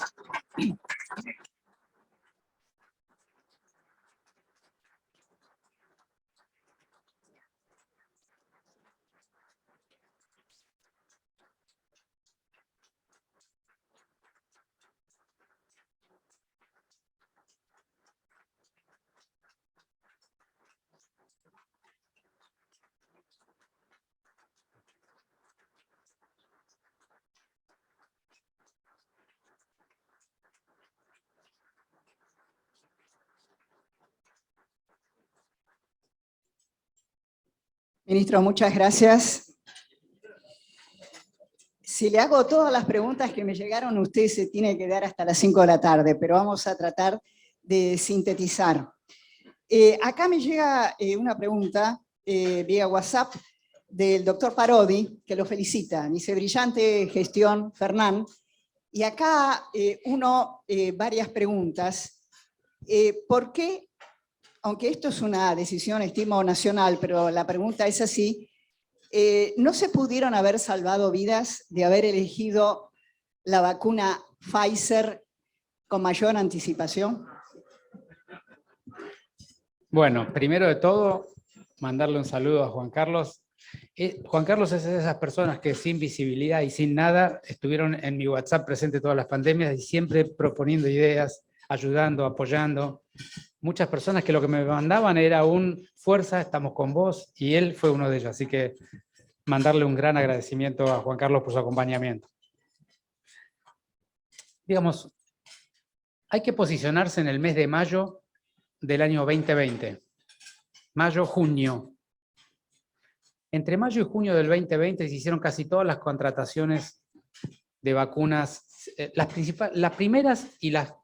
muchas gracias. Si le hago todas las preguntas que me llegaron, usted se tiene que quedar hasta las 5 de la tarde, pero vamos a tratar de sintetizar. Acá me llega una pregunta vía WhatsApp del doctor Parodi, que lo felicita. Dice, brillante gestión, Fernán. Y acá varias preguntas. ¿Por qué, aunque esto es una decisión, estimo, nacional, pero la pregunta es así, ¿no se pudieron haber salvado vidas de haber elegido la vacuna Pfizer con mayor anticipación? Bueno, primero de todo, mandarle un saludo a Juan Carlos. Juan Carlos es de esas personas que sin visibilidad y sin nada estuvieron en mi WhatsApp presente todas las pandemias y siempre proponiendo ideas, ayudando, apoyando. Muchas personas que lo que me mandaban era fuerza, estamos con vos, y él fue uno de ellos. Así que mandarle un gran agradecimiento a Juan Carlos por su acompañamiento. Digamos, hay que posicionarse en el mes de mayo del año 2020. Mayo, junio. Entre mayo y junio del 2020 se hicieron casi todas las contrataciones de vacunas, las primeras y las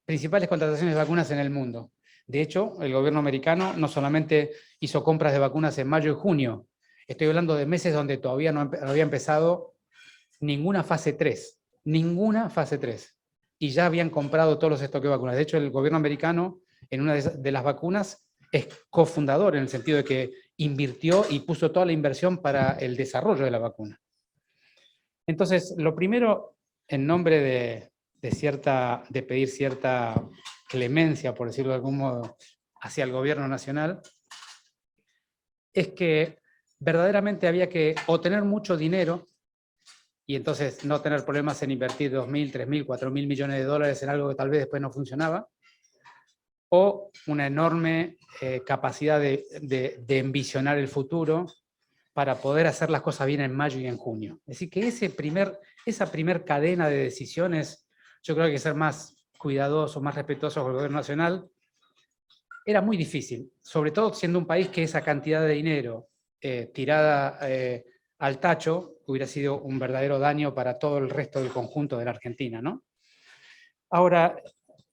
principales contrataciones de vacunas en el mundo. De hecho, el gobierno americano no solamente hizo compras de vacunas en mayo y junio, estoy hablando de meses donde todavía no había empezado ninguna fase 3, y ya habían comprado todos los stocks de vacunas. De hecho, el gobierno americano en una de las vacunas es cofundador en el sentido de que invirtió y puso toda la inversión para el desarrollo de la vacuna. Entonces, lo primero, en nombre de pedir cierta clemencia, por decirlo de algún modo, hacia el gobierno nacional, es que verdaderamente había que o tener mucho dinero y entonces no tener problemas en invertir 2.000, 3.000, 4.000 millones de dólares en algo que tal vez después no funcionaba, o una enorme capacidad de envisionar el futuro para poder hacer las cosas bien en mayo y en junio. Es decir, que esa primer cadena de decisiones, yo creo que hay que ser más cuidadosos, más respetuosos con el gobierno nacional, era muy difícil, sobre todo siendo un país que esa cantidad de dinero tirada al tacho hubiera sido un verdadero daño para todo el resto del conjunto de la Argentina, ¿no? Ahora,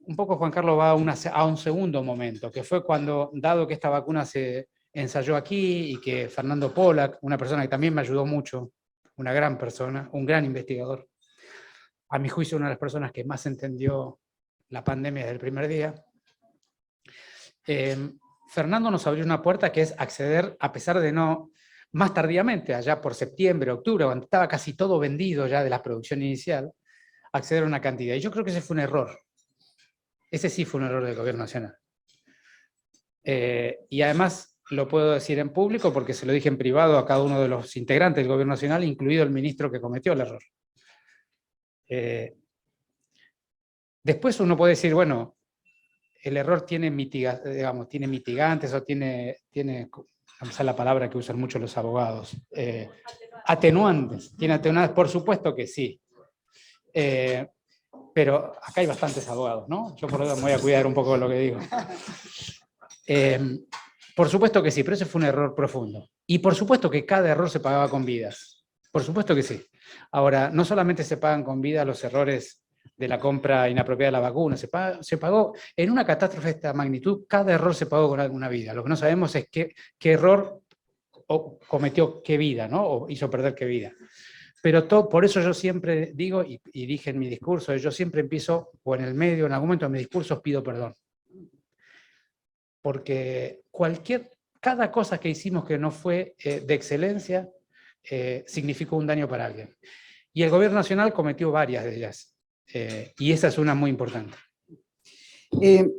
un poco Juan Carlos va a un segundo momento, que fue cuando, dado que esta vacuna se ensayó aquí y que Fernando Pollack, una persona que también me ayudó mucho, una gran persona, un gran investigador, a mi juicio una de las personas que más entendió la pandemia desde el primer día, Fernando nos abrió una puerta que es acceder, a pesar de no, más tardíamente, allá por septiembre, octubre, cuando estaba casi todo vendido ya de la producción inicial, acceder a una cantidad. Y yo creo que ese fue un error. Ese sí fue un error del gobierno nacional. Y además lo puedo decir en público porque se lo dije en privado a cada uno de los integrantes del gobierno nacional, incluido el ministro que cometió el error. Después uno puede decir, bueno, el error tiene mitigantes o tiene vamos a la palabra que usan mucho los abogados, atenuantes. ¿Tiene atenuantes? Por supuesto que sí. Pero acá hay bastantes abogados, ¿no? Yo por lo tanto me voy a cuidar un poco de lo que digo. Por supuesto que sí, pero ese fue un error profundo. Y por supuesto que cada error se pagaba con vidas. Por supuesto que sí. Ahora, no solamente se pagan con vida los errores de la compra inapropiada de la vacuna, se pagó en una catástrofe de esta magnitud, cada error se pagó con alguna vida. Lo que no sabemos es qué error cometió qué vida, ¿no? O hizo perder qué vida. Pero por eso yo siempre digo, y dije en mi discurso, yo siempre empiezo, o en el medio, en algún momento de mis discursos pido perdón. Porque cada cosa que hicimos que no fue de excelencia, significó un daño para alguien. Y el gobierno nacional cometió varias de ellas. Y esa es una muy importante.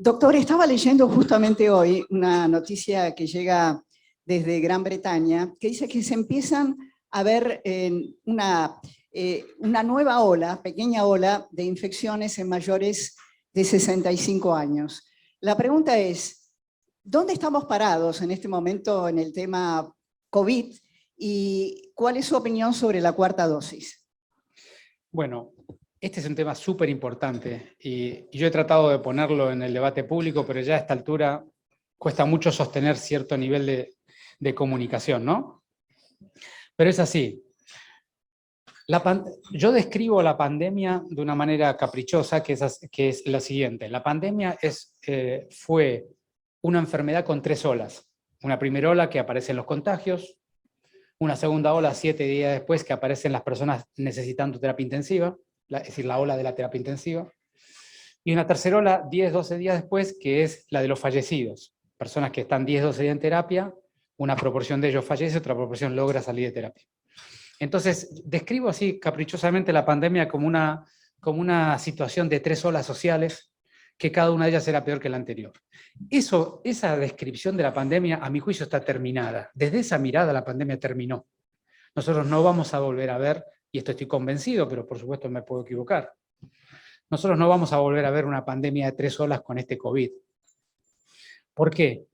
Doctor, estaba leyendo justamente hoy una noticia que llega desde Gran Bretaña, que dice que se empiezan a ver una nueva ola, pequeña ola de infecciones en mayores de 65 años. La pregunta es, ¿dónde estamos parados en este momento en el tema COVID? ¿Y cuál es su opinión sobre la cuarta dosis? Bueno, este es un tema súper importante y yo he tratado de ponerlo en el debate público, pero ya a esta altura cuesta mucho sostener cierto nivel de comunicación, ¿no? Pero es así. Yo describo la pandemia de una manera caprichosa, que es la siguiente. La pandemia fue una enfermedad con 3 olas. Una primera ola que aparecen los contagios, una segunda ola 7 días después que aparecen las personas necesitando terapia intensiva, es decir, la ola de la terapia intensiva, y una tercera ola 10, 12 días después, que es la de los fallecidos. Personas que están 10, 12 días en terapia, una proporción de ellos fallece, otra proporción logra salir de terapia. Entonces, describo así caprichosamente la pandemia como una situación de 3 olas sociales, que cada una de ellas era peor que la anterior. Esa descripción de la pandemia, a mi juicio, está terminada. Desde esa mirada la pandemia terminó. Nosotros no vamos a volver a ver, y esto estoy convencido, pero por supuesto me puedo equivocar, nosotros no vamos a volver a ver una pandemia de 3 olas con este COVID. ¿Por qué?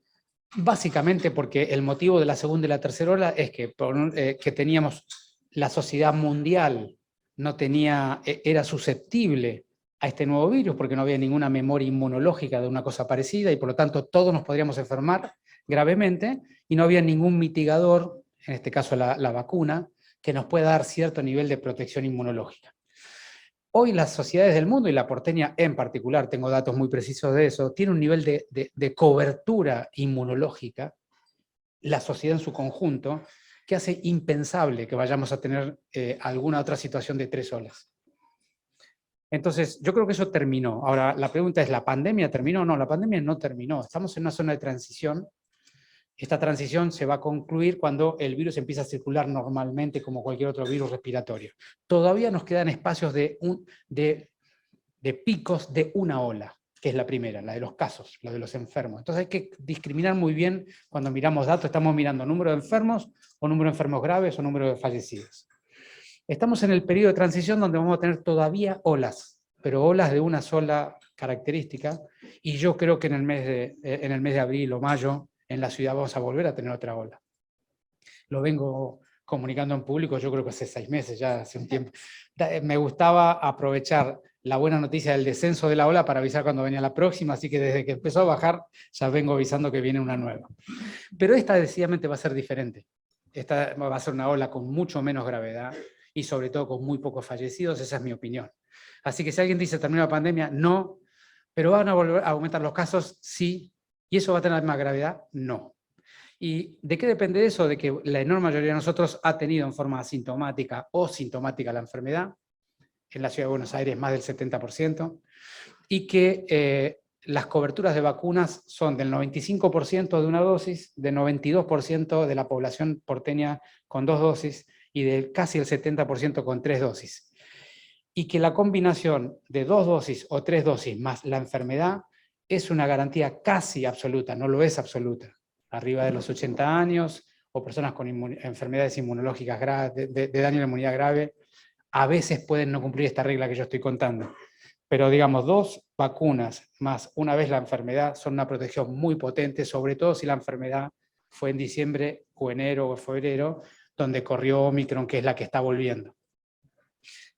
Básicamente porque el motivo de la segunda y la tercera ola es que teníamos la sociedad mundial era susceptible a este nuevo virus porque no había ninguna memoria inmunológica de una cosa parecida y por lo tanto todos nos podríamos enfermar gravemente y no había ningún mitigador, en este caso la vacuna, que nos pueda dar cierto nivel de protección inmunológica. Hoy las sociedades del mundo, y la porteña en particular, tengo datos muy precisos de eso, tiene un nivel de cobertura inmunológica, la sociedad en su conjunto, que hace impensable que vayamos a tener alguna otra situación de 3 olas. Entonces, yo creo que eso terminó. Ahora, la pregunta es, ¿la pandemia terminó? No, la pandemia no terminó. Estamos en una zona de transición. Esta transición se va a concluir cuando el virus empieza a circular normalmente como cualquier otro virus respiratorio. Todavía nos quedan espacios de picos de una ola, que es la primera, la de los casos, la de los enfermos. Entonces hay que discriminar muy bien cuando miramos datos, estamos mirando número de enfermos, o número de enfermos graves, o número de fallecidos. Estamos en el periodo de transición donde vamos a tener todavía olas, pero olas de una sola característica, y yo creo que en el mes de abril o mayo, en la ciudad vamos a volver a tener otra ola. Lo vengo comunicando en público, yo creo que hace 6 meses, ya hace un tiempo. Me gustaba aprovechar la buena noticia del descenso de la ola para avisar cuando venía la próxima, así que desde que empezó a bajar ya vengo avisando que viene una nueva. Pero esta decididamente va a ser diferente. Esta va a ser una ola con mucho menos gravedad y sobre todo con muy pocos fallecidos, esa es mi opinión. Así que si alguien dice terminó la pandemia, no, pero van a volver a aumentar los casos, sí, y eso va a tener la misma gravedad, no. ¿Y de qué depende eso? De que la enorme mayoría de nosotros ha tenido en forma asintomática o sintomática la enfermedad, en la Ciudad de Buenos Aires más del 70%, y que las coberturas de vacunas son del 95% de una dosis, del 92% de la población porteña con 2 dosis, y de casi el 70% con 3 dosis. Y que la combinación de 2 dosis o 3 dosis más la enfermedad es una garantía casi absoluta, no lo es absoluta. Arriba de los 80 años, o personas con enfermedades inmunológicas graves, de daño a la inmunidad grave, a veces pueden no cumplir esta regla que yo estoy contando. Pero digamos, 2 vacunas más una vez la enfermedad son una protección muy potente, sobre todo si la enfermedad fue en diciembre o enero o febrero, donde corrió Omicron, que es la que está volviendo.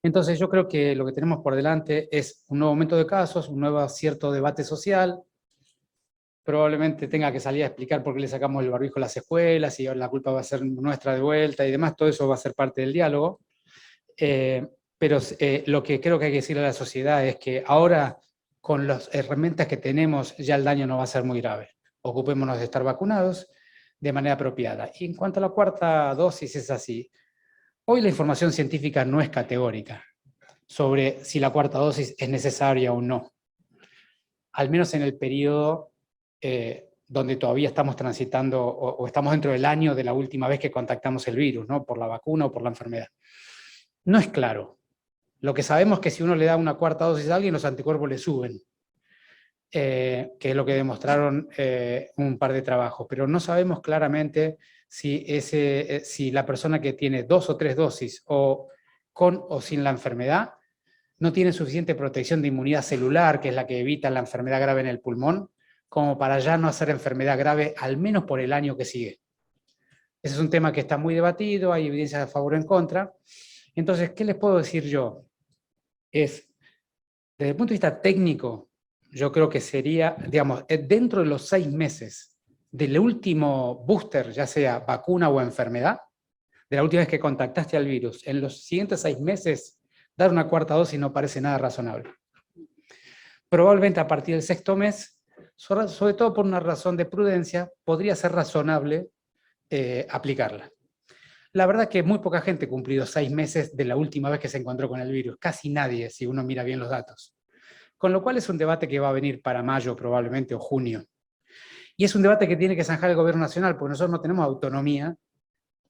Entonces yo creo que lo que tenemos por delante es un nuevo aumento de casos, un nuevo cierto debate social. Probablemente tenga que salir a explicar por qué le sacamos el barbijo a las escuelas y la culpa va a ser nuestra de vuelta y demás, todo eso va a ser parte del diálogo. Pero lo que creo que hay que decirle a la sociedad es que ahora, con las herramientas que tenemos, ya el daño no va a ser muy grave. Ocupémonos de estar vacunados de manera apropiada. Y en cuanto a la 4ª dosis, es así. Hoy la información científica no es categórica sobre si la 4ª dosis es necesaria o no. Al menos en el periodo donde todavía estamos transitando o estamos dentro del año de la última vez que contactamos el virus, ¿no? Por la vacuna o por la enfermedad. No es claro. Lo que sabemos es que si uno le da una 4ª dosis a alguien, los anticuerpos le suben, que es lo que demostraron un par de trabajos, pero no sabemos claramente si la persona que tiene 2 o 3 dosis, o con o sin la enfermedad, no tiene suficiente protección de inmunidad celular, que es la que evita la enfermedad grave en el pulmón, como para ya no hacer enfermedad grave, al menos por el año que sigue. Ese es un tema que está muy debatido, hay evidencias a favor o en contra. Entonces, ¿qué les puedo decir yo? Desde el punto de vista técnico, yo creo que sería, digamos, dentro de los 6 meses del último booster, ya sea vacuna o enfermedad, de la última vez que contactaste al virus, en los siguientes 6 meses, dar una 4ª dosis no parece nada razonable. Probablemente a partir del 6º mes, sobre todo por una razón de prudencia, podría ser razonable aplicarla. La verdad es que muy poca gente ha cumplido 6 meses de la última vez que se encontró con el virus, casi nadie, si uno mira bien los datos. Con lo cual es un debate que va a venir para mayo probablemente o junio. Y es un debate que tiene que zanjar el gobierno nacional, porque nosotros no tenemos autonomía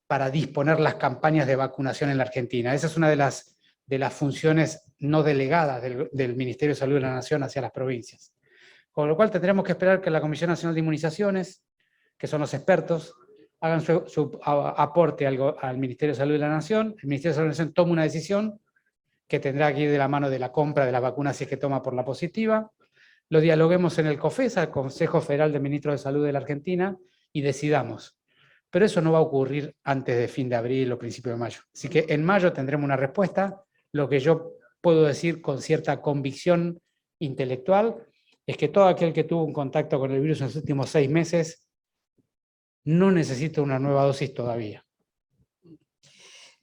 para disponer las campañas de vacunación en la Argentina. Esa es una de las funciones no delegadas del Ministerio de Salud de la Nación hacia las provincias. Con lo cual tendremos que esperar que la Comisión Nacional de Inmunizaciones, que son los expertos, hagan su aporte al Ministerio de Salud de la Nación. El Ministerio de Salud de la Nación toma una decisión que tendrá que ir de la mano de la compra de las vacunas si es que toma por la positiva. Lo dialoguemos en el COFESA, el Consejo Federal de Ministros de Salud de la Argentina, y decidamos. Pero eso no va a ocurrir antes de fin de abril o principio de mayo. Así que en mayo tendremos una respuesta. Lo que yo puedo decir con cierta convicción intelectual es que todo aquel que tuvo un contacto con el virus en los últimos 6 meses no necesita una nueva dosis todavía.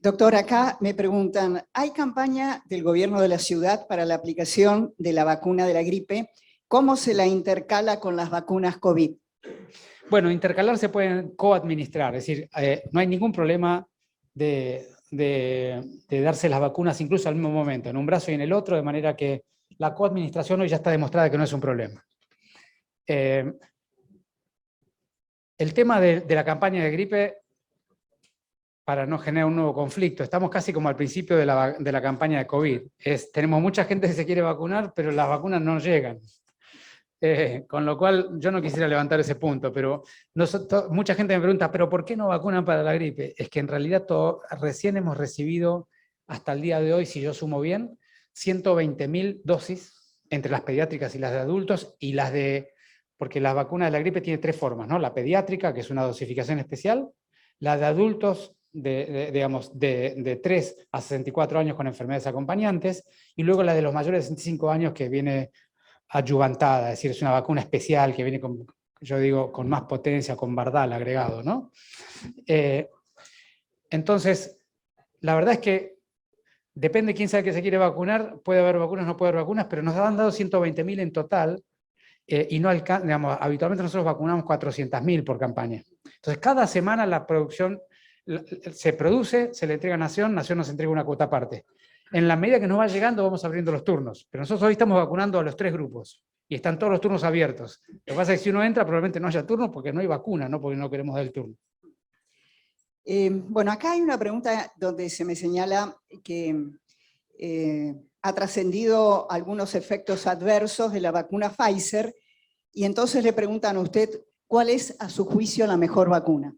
Doctor, acá me preguntan, ¿hay campaña del gobierno de la ciudad para la aplicación de la vacuna de la gripe? ¿Cómo se la intercala con las vacunas COVID? Bueno, intercalar se pueden coadministrar, es decir, no hay ningún problema de darse las vacunas incluso al mismo momento, en un brazo y en el otro, de manera que la coadministración hoy ya está demostrada que no es un problema. El tema de la campaña de gripe, para no generar un nuevo conflicto, estamos casi como al principio de la campaña de COVID. Tenemos mucha gente que se quiere vacunar, pero las vacunas no llegan. Con lo cual, yo no quisiera levantar ese punto, pero mucha gente me pregunta, ¿pero por qué no vacunan para la gripe? Es que en realidad recién hemos recibido, hasta el día de hoy, si yo sumo bien, 120.000 dosis entre las pediátricas y las de adultos, y las de, porque la vacuna de la gripe tiene 3 formas, ¿no? La pediátrica, que es una dosificación especial, la de adultos, de 3 a 64 años con enfermedades acompañantes, y luego la de los mayores de 65 años que viene adyuvantada, es decir, es una vacuna especial que viene con, yo digo, con más potencia, con Bardal agregado, ¿no? Entonces, la verdad es que depende de quién sabe que se quiere vacunar, puede haber vacunas, no puede haber vacunas, pero nos han dado 120.000 en total, y no alcanza, digamos, habitualmente nosotros vacunamos 400.000 por campaña. Entonces, cada semana la producción se produce, se le entrega a Nación, Nación nos entrega una cuota aparte. En la medida que nos va llegando vamos abriendo los turnos, pero nosotros hoy estamos vacunando a los 3 grupos y están todos los turnos abiertos. Lo que pasa es que si uno entra probablemente no haya turno porque no hay vacuna, no porque no queremos dar el turno. Bueno, acá hay una pregunta donde se me señala que ha trascendido algunos efectos adversos de la vacuna Pfizer, y entonces le preguntan a usted cuál es a su juicio la mejor vacuna.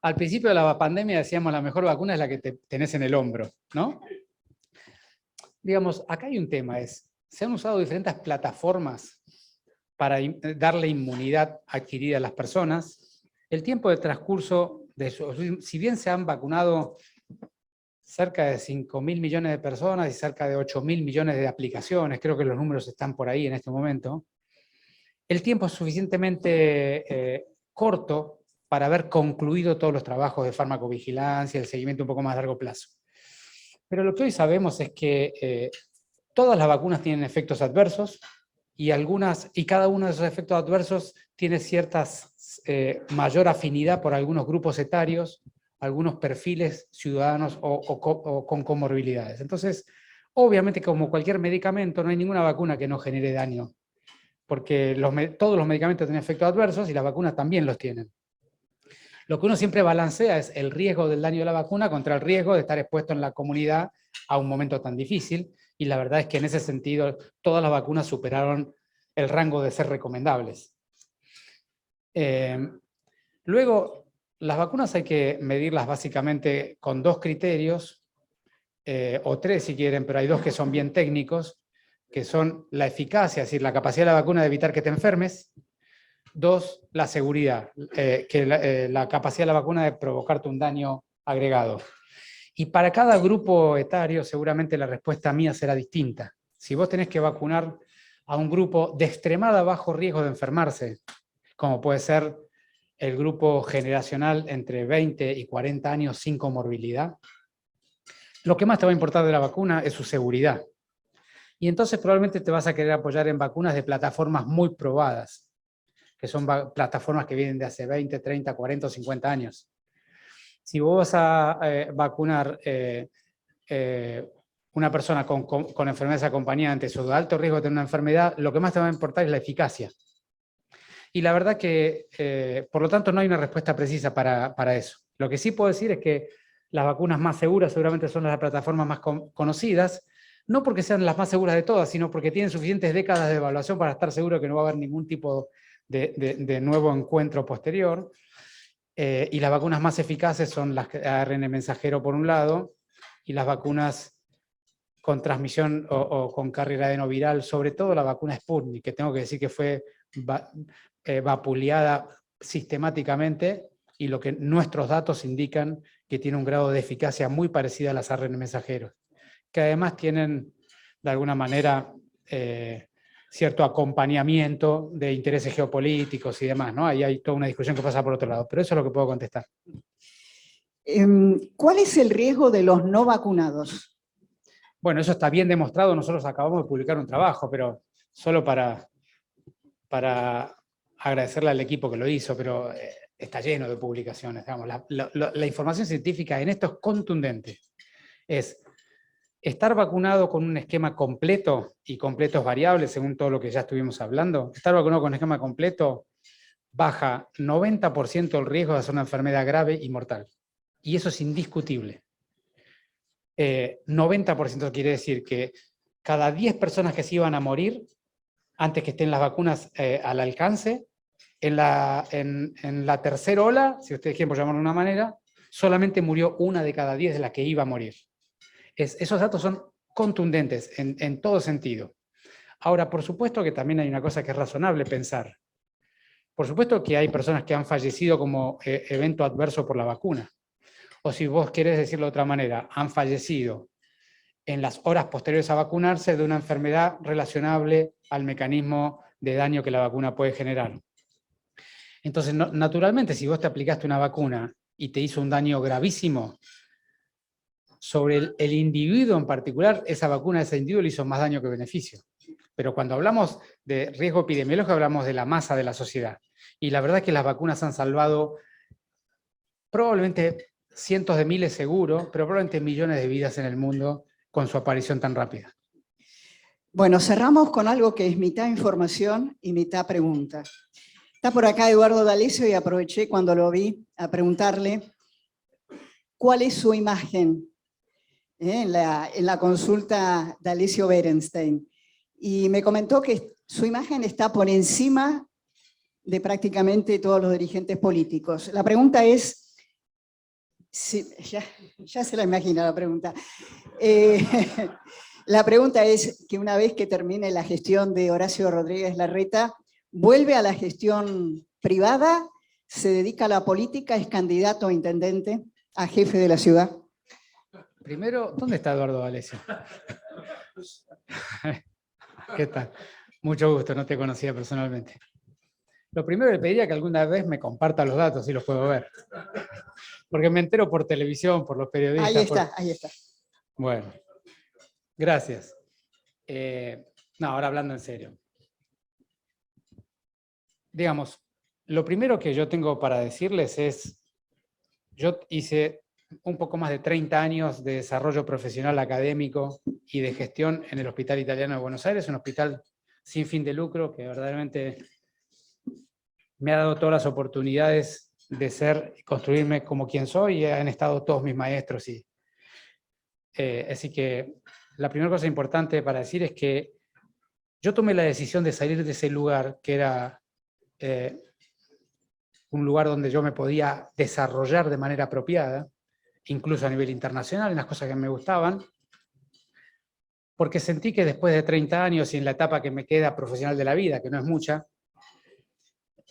Al principio de la pandemia decíamos la mejor vacuna es la que tenés en el hombro, ¿no? Digamos, acá hay un tema, se han usado diferentes plataformas para darle inmunidad adquirida a las personas. El tiempo de transcurso, si bien se han vacunado cerca de 5.000 millones de personas y cerca de 8.000 millones de aplicaciones, creo que los números están por ahí en este momento, el tiempo es suficientemente corto para haber concluido todos los trabajos de farmacovigilancia, el seguimiento un poco más a largo plazo. Pero lo que hoy sabemos es que todas las vacunas tienen efectos adversos y cada uno de esos efectos adversos tiene mayor afinidad por algunos grupos etarios, algunos perfiles ciudadanos o con comorbilidades. Entonces, obviamente, como cualquier medicamento, no hay ninguna vacuna que no genere daño, porque todos los medicamentos tienen efectos adversos y las vacunas también los tienen. Lo que uno siempre balancea es el riesgo del daño de la vacuna contra el riesgo de estar expuesto en la comunidad a un momento tan difícil, y la verdad es que en ese sentido todas las vacunas superaron el rango de ser recomendables. Luego, las vacunas hay que medirlas básicamente con 2 criterios, o 3 si quieren, pero hay 2 que son bien técnicos, que son la eficacia, es decir, la capacidad de la vacuna de evitar que te enfermes. 2, la seguridad, la capacidad de la vacuna de provocarte un daño agregado. Y para cada grupo etario seguramente la respuesta mía será distinta. Si vos tenés que vacunar a un grupo de extremada bajo riesgo de enfermarse, como puede ser el grupo generacional entre 20 y 40 años sin comorbilidad, lo que más te va a importar de la vacuna es su seguridad. Y entonces probablemente te vas a querer apoyar en vacunas de plataformas muy probadas, que son plataformas que vienen de hace 20, 30, 40 o 50 años. Si vos vas a vacunar una persona con enfermedades acompañantes o de alto riesgo de tener una enfermedad, lo que más te va a importar es la eficacia. Y la verdad que, por lo tanto, no hay una respuesta precisa para eso. Lo que sí puedo decir es que las vacunas más seguras seguramente son las plataformas más conocidas, no porque sean las más seguras de todas, sino porque tienen suficientes décadas de evaluación para estar seguro que no va a haber ningún tipo de nuevo encuentro posterior, y las vacunas más eficaces son las ARN mensajero por un lado, y las vacunas con transmisión o con carga adenoviral, sobre todo la vacuna Sputnik, que tengo que decir que fue vapuleada sistemáticamente, y lo que nuestros datos indican que tiene un grado de eficacia muy parecido a las ARN mensajeros, que además tienen de alguna manera cierto acompañamiento de intereses geopolíticos y demás, ¿no? Ahí hay toda una discusión que pasa por otro lado, pero eso es lo que puedo contestar. ¿Cuál es el riesgo de los no vacunados? Bueno, eso está bien demostrado, nosotros acabamos de publicar un trabajo, pero solo para agradecerle al equipo que lo hizo, pero está lleno de publicaciones, digamos. La información científica en esto es contundente. Es estar vacunado con un esquema completo, y completo es variable según todo lo que ya estuvimos hablando, estar vacunado con un esquema completo baja 90% el riesgo de hacer una enfermedad grave y mortal. Y eso es indiscutible. 90% quiere decir que cada 10 personas que se iban a morir antes que estén las vacunas al alcance, en la tercera ola, si ustedes quieren por llamarlo de una manera, solamente murió 1 de cada 10 de las que iba a morir. Esos datos son contundentes en todo sentido. Ahora, por supuesto que también hay una cosa que es razonable pensar. Por supuesto que hay personas que han fallecido como evento adverso por la vacuna. O si vos querés decirlo de otra manera, han fallecido en las horas posteriores a vacunarse de una enfermedad relacionable al mecanismo de daño que la vacuna puede generar. Entonces, naturalmente, si vos te aplicaste una vacuna y te hizo un daño gravísimo, sobre el individuo en particular, esa vacuna a ese individuo le hizo más daño que beneficio. Pero cuando hablamos de riesgo epidemiológico, hablamos de la masa de la sociedad. Y la verdad es que las vacunas han salvado probablemente cientos de miles seguro, pero probablemente millones de vidas en el mundo con su aparición tan rápida. Bueno, cerramos con algo que es mitad información y mitad pregunta. Está por acá Eduardo D'Alessio y aproveché cuando lo vi a preguntarle cuál es su imagen en la consulta de D'Alessio Berenstein. Y me comentó que su imagen está por encima de prácticamente todos los dirigentes políticos. La pregunta es, ya se la imagina la pregunta. La pregunta es que una vez que termine la gestión de Horacio Rodríguez Larreta, ¿vuelve a la gestión privada? ¿Se dedica a la política? ¿Es candidato a intendente, a jefe de la ciudad? Primero, ¿dónde está Eduardo D'Alessio? ¿Qué tal? Mucho gusto, no te conocía personalmente. Lo primero le pediría que alguna vez me comparta los datos, si los puedo ver. Porque me entero por televisión, por los periodistas. Ahí está, ahí está. Bueno, gracias. No, ahora hablando en serio. Digamos, lo primero que yo tengo para decirles es, yo hice un poco más de 30 años de desarrollo profesional académico y de gestión en el Hospital Italiano de Buenos Aires, un hospital sin fin de lucro que verdaderamente me ha dado todas las oportunidades de construirme como quien soy, y han estado todos mis maestros. Así que la primera cosa importante para decir es que yo tomé la decisión de salir de ese lugar, que era un lugar donde yo me podía desarrollar de manera apropiada, incluso a nivel internacional, en las cosas que me gustaban, porque sentí que después de 30 años y en la etapa que me queda profesional de la vida, que no es mucha,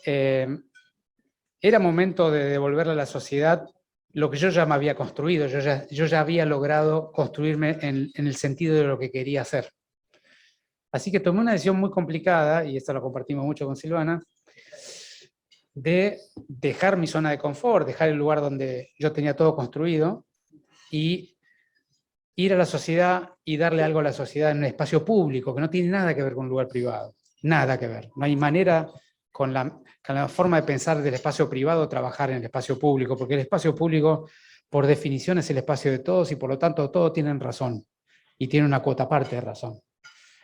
era momento de devolverle a la sociedad lo que yo ya me había construido, yo ya había logrado construirme en el sentido de lo que quería hacer. Así que tomé una decisión muy complicada, y esto lo compartimos mucho con Silvana, de dejar mi zona de confort, dejar el lugar donde yo tenía todo construido, y ir a la sociedad y darle algo a la sociedad en un espacio público, que no tiene nada que ver con un lugar privado, nada que ver. No hay manera con la forma de pensar del espacio privado trabajar en el espacio público, porque el espacio público, por definición, es el espacio de todos y por lo tanto todos tienen razón y tienen una cuota parte de razón.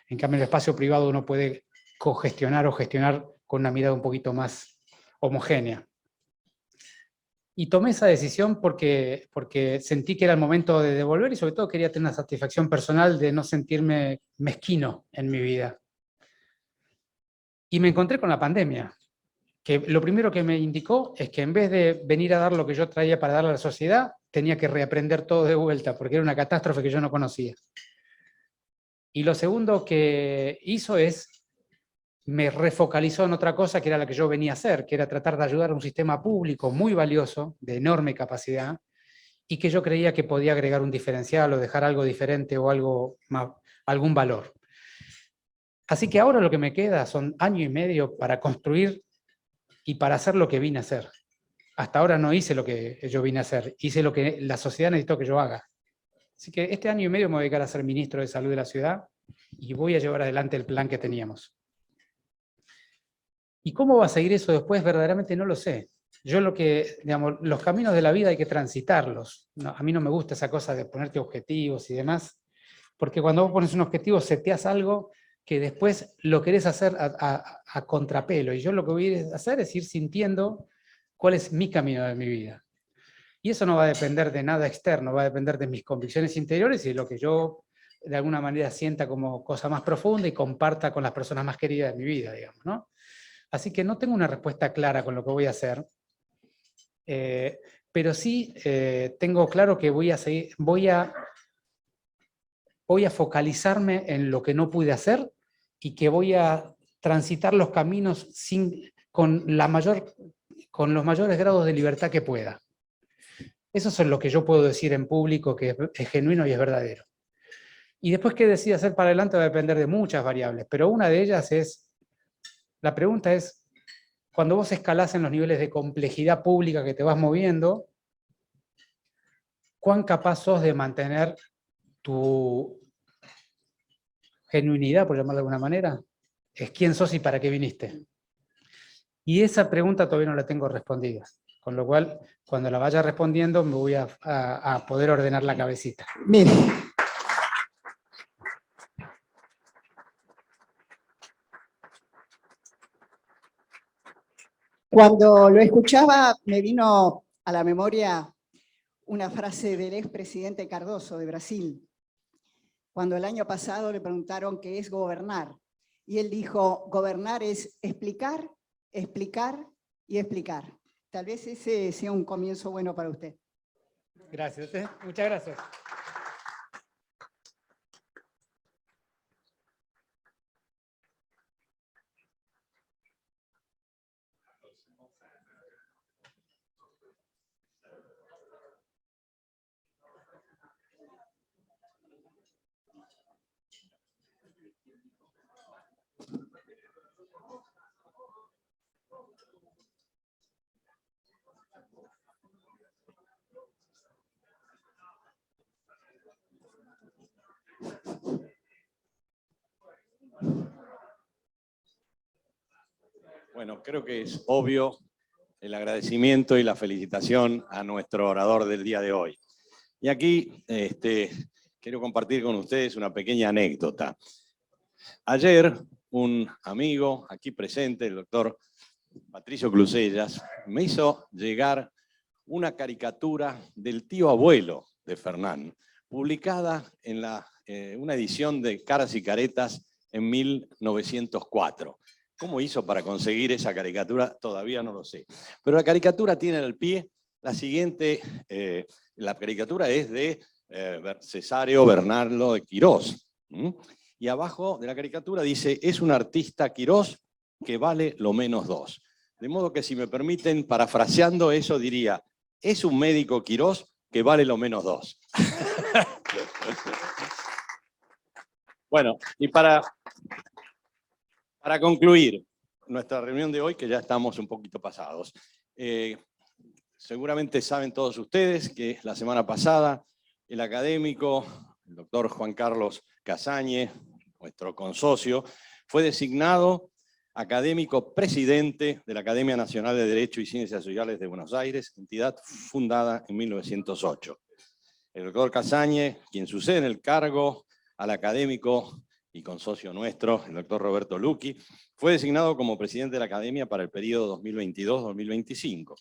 En cambio, en el espacio privado uno puede cogestionar o gestionar con una mirada un poquito más homogénea. Y tomé esa decisión porque sentí que era el momento de devolver y sobre todo quería tener una satisfacción personal de no sentirme mezquino en mi vida. Y me encontré con la pandemia, que lo primero que me indicó es que en vez de venir a dar lo que yo traía para darle a la sociedad, tenía que reaprender todo de vuelta, porque era una catástrofe que yo no conocía. Y lo segundo que hizo es, me refocalizó en otra cosa que era la que yo venía a hacer, que era tratar de ayudar a un sistema público muy valioso, de enorme capacidad, y que yo creía que podía agregar un diferencial o dejar algo diferente o algo más, algún valor. Así que ahora lo que me queda son año y medio para construir y para hacer lo que vine a hacer. Hasta ahora no hice lo que yo vine a hacer, hice lo que la sociedad necesitó que yo haga. Así que este año y medio me voy a dedicar a ser ministro de Salud de la ciudad y voy a llevar adelante el plan que teníamos. ¿Y cómo va a seguir eso después? Verdaderamente no lo sé. Yo digamos, los caminos de la vida hay que transitarlos. No, a mí no me gusta esa cosa de ponerte objetivos y demás, porque cuando vos pones un objetivo, seteás algo que después lo querés hacer a contrapelo. Y yo lo que voy a hacer es ir sintiendo cuál es mi camino de mi vida. Y eso no va a depender de nada externo, va a depender de mis convicciones interiores y de lo que yo de alguna manera sienta como cosa más profunda y comparta con las personas más queridas de mi vida, digamos, ¿no? Así que no tengo una respuesta clara con lo que voy a hacer, pero sí tengo claro que voy a focalizarme en lo que no pude hacer y que voy a transitar los caminos con los mayores grados de libertad que pueda. Eso es lo que yo puedo decir en público que es genuino y es verdadero. Y después qué decida hacer para adelante va a depender de muchas variables, pero una de ellas es, la pregunta es, cuando vos escalás en los niveles de complejidad pública que te vas moviendo, ¿cuán capaz sos de mantener tu genuinidad, por llamarlo de alguna manera? Es quién sos y para qué viniste. Y esa pregunta todavía no la tengo respondida. Con lo cual, cuando la vaya respondiendo, me voy a poder ordenar la cabecita. Mire. Cuando lo escuchaba, me vino a la memoria una frase del expresidente Cardoso de Brasil, cuando el año pasado le preguntaron qué es gobernar. Y él dijo, gobernar es explicar, explicar y explicar. Tal vez ese sea un comienzo bueno para usted. Gracias, muchas gracias. Bueno, creo que es obvio el agradecimiento y la felicitación a nuestro orador del día de hoy. Y aquí quiero compartir con ustedes una pequeña anécdota. Ayer un amigo aquí presente, el doctor Patricio Clusellas, me hizo llegar una caricatura del tío abuelo de Fernán, publicada en una edición de Caras y Caretas en 1904. ¿Cómo hizo para conseguir esa caricatura? Todavía no lo sé. Pero la caricatura tiene al pie la siguiente, la caricatura es de Cesáreo Bernardo de Quirós. Y abajo de la caricatura dice, es un artista Quirós que vale lo menos 2. De modo que si me permiten, parafraseando eso diría, es un médico Quirós que vale lo menos 2. Bueno, y para concluir nuestra reunión de hoy, que ya estamos un poquito pasados, seguramente saben todos ustedes que la semana pasada el académico, el doctor Juan Carlos Casañe, nuestro consocio, fue designado académico presidente de la Academia Nacional de Derecho y Ciencias Sociales de Buenos Aires, entidad fundada en 1908. El doctor Casañe, quien sucede en el cargo al académico y consocio nuestro, el doctor Roberto Lucchi, fue designado como presidente de la Academia para el periodo 2022-2025.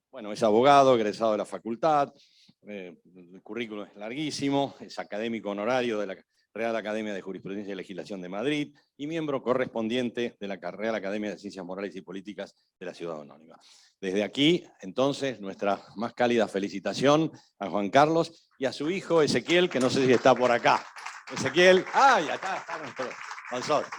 Bueno, es abogado, egresado de la facultad, el currículum es larguísimo, es académico honorario de la Real Academia de Jurisprudencia y Legislación de Madrid y miembro correspondiente de la Real Academia de Ciencias Morales y Políticas de la Ciudad Anónima. Desde aquí, entonces, nuestra más cálida felicitación a Juan Carlos y a su hijo Ezequiel, que no sé si está por acá. Ezequiel, ¡ay! Acá está nuestro consorcio.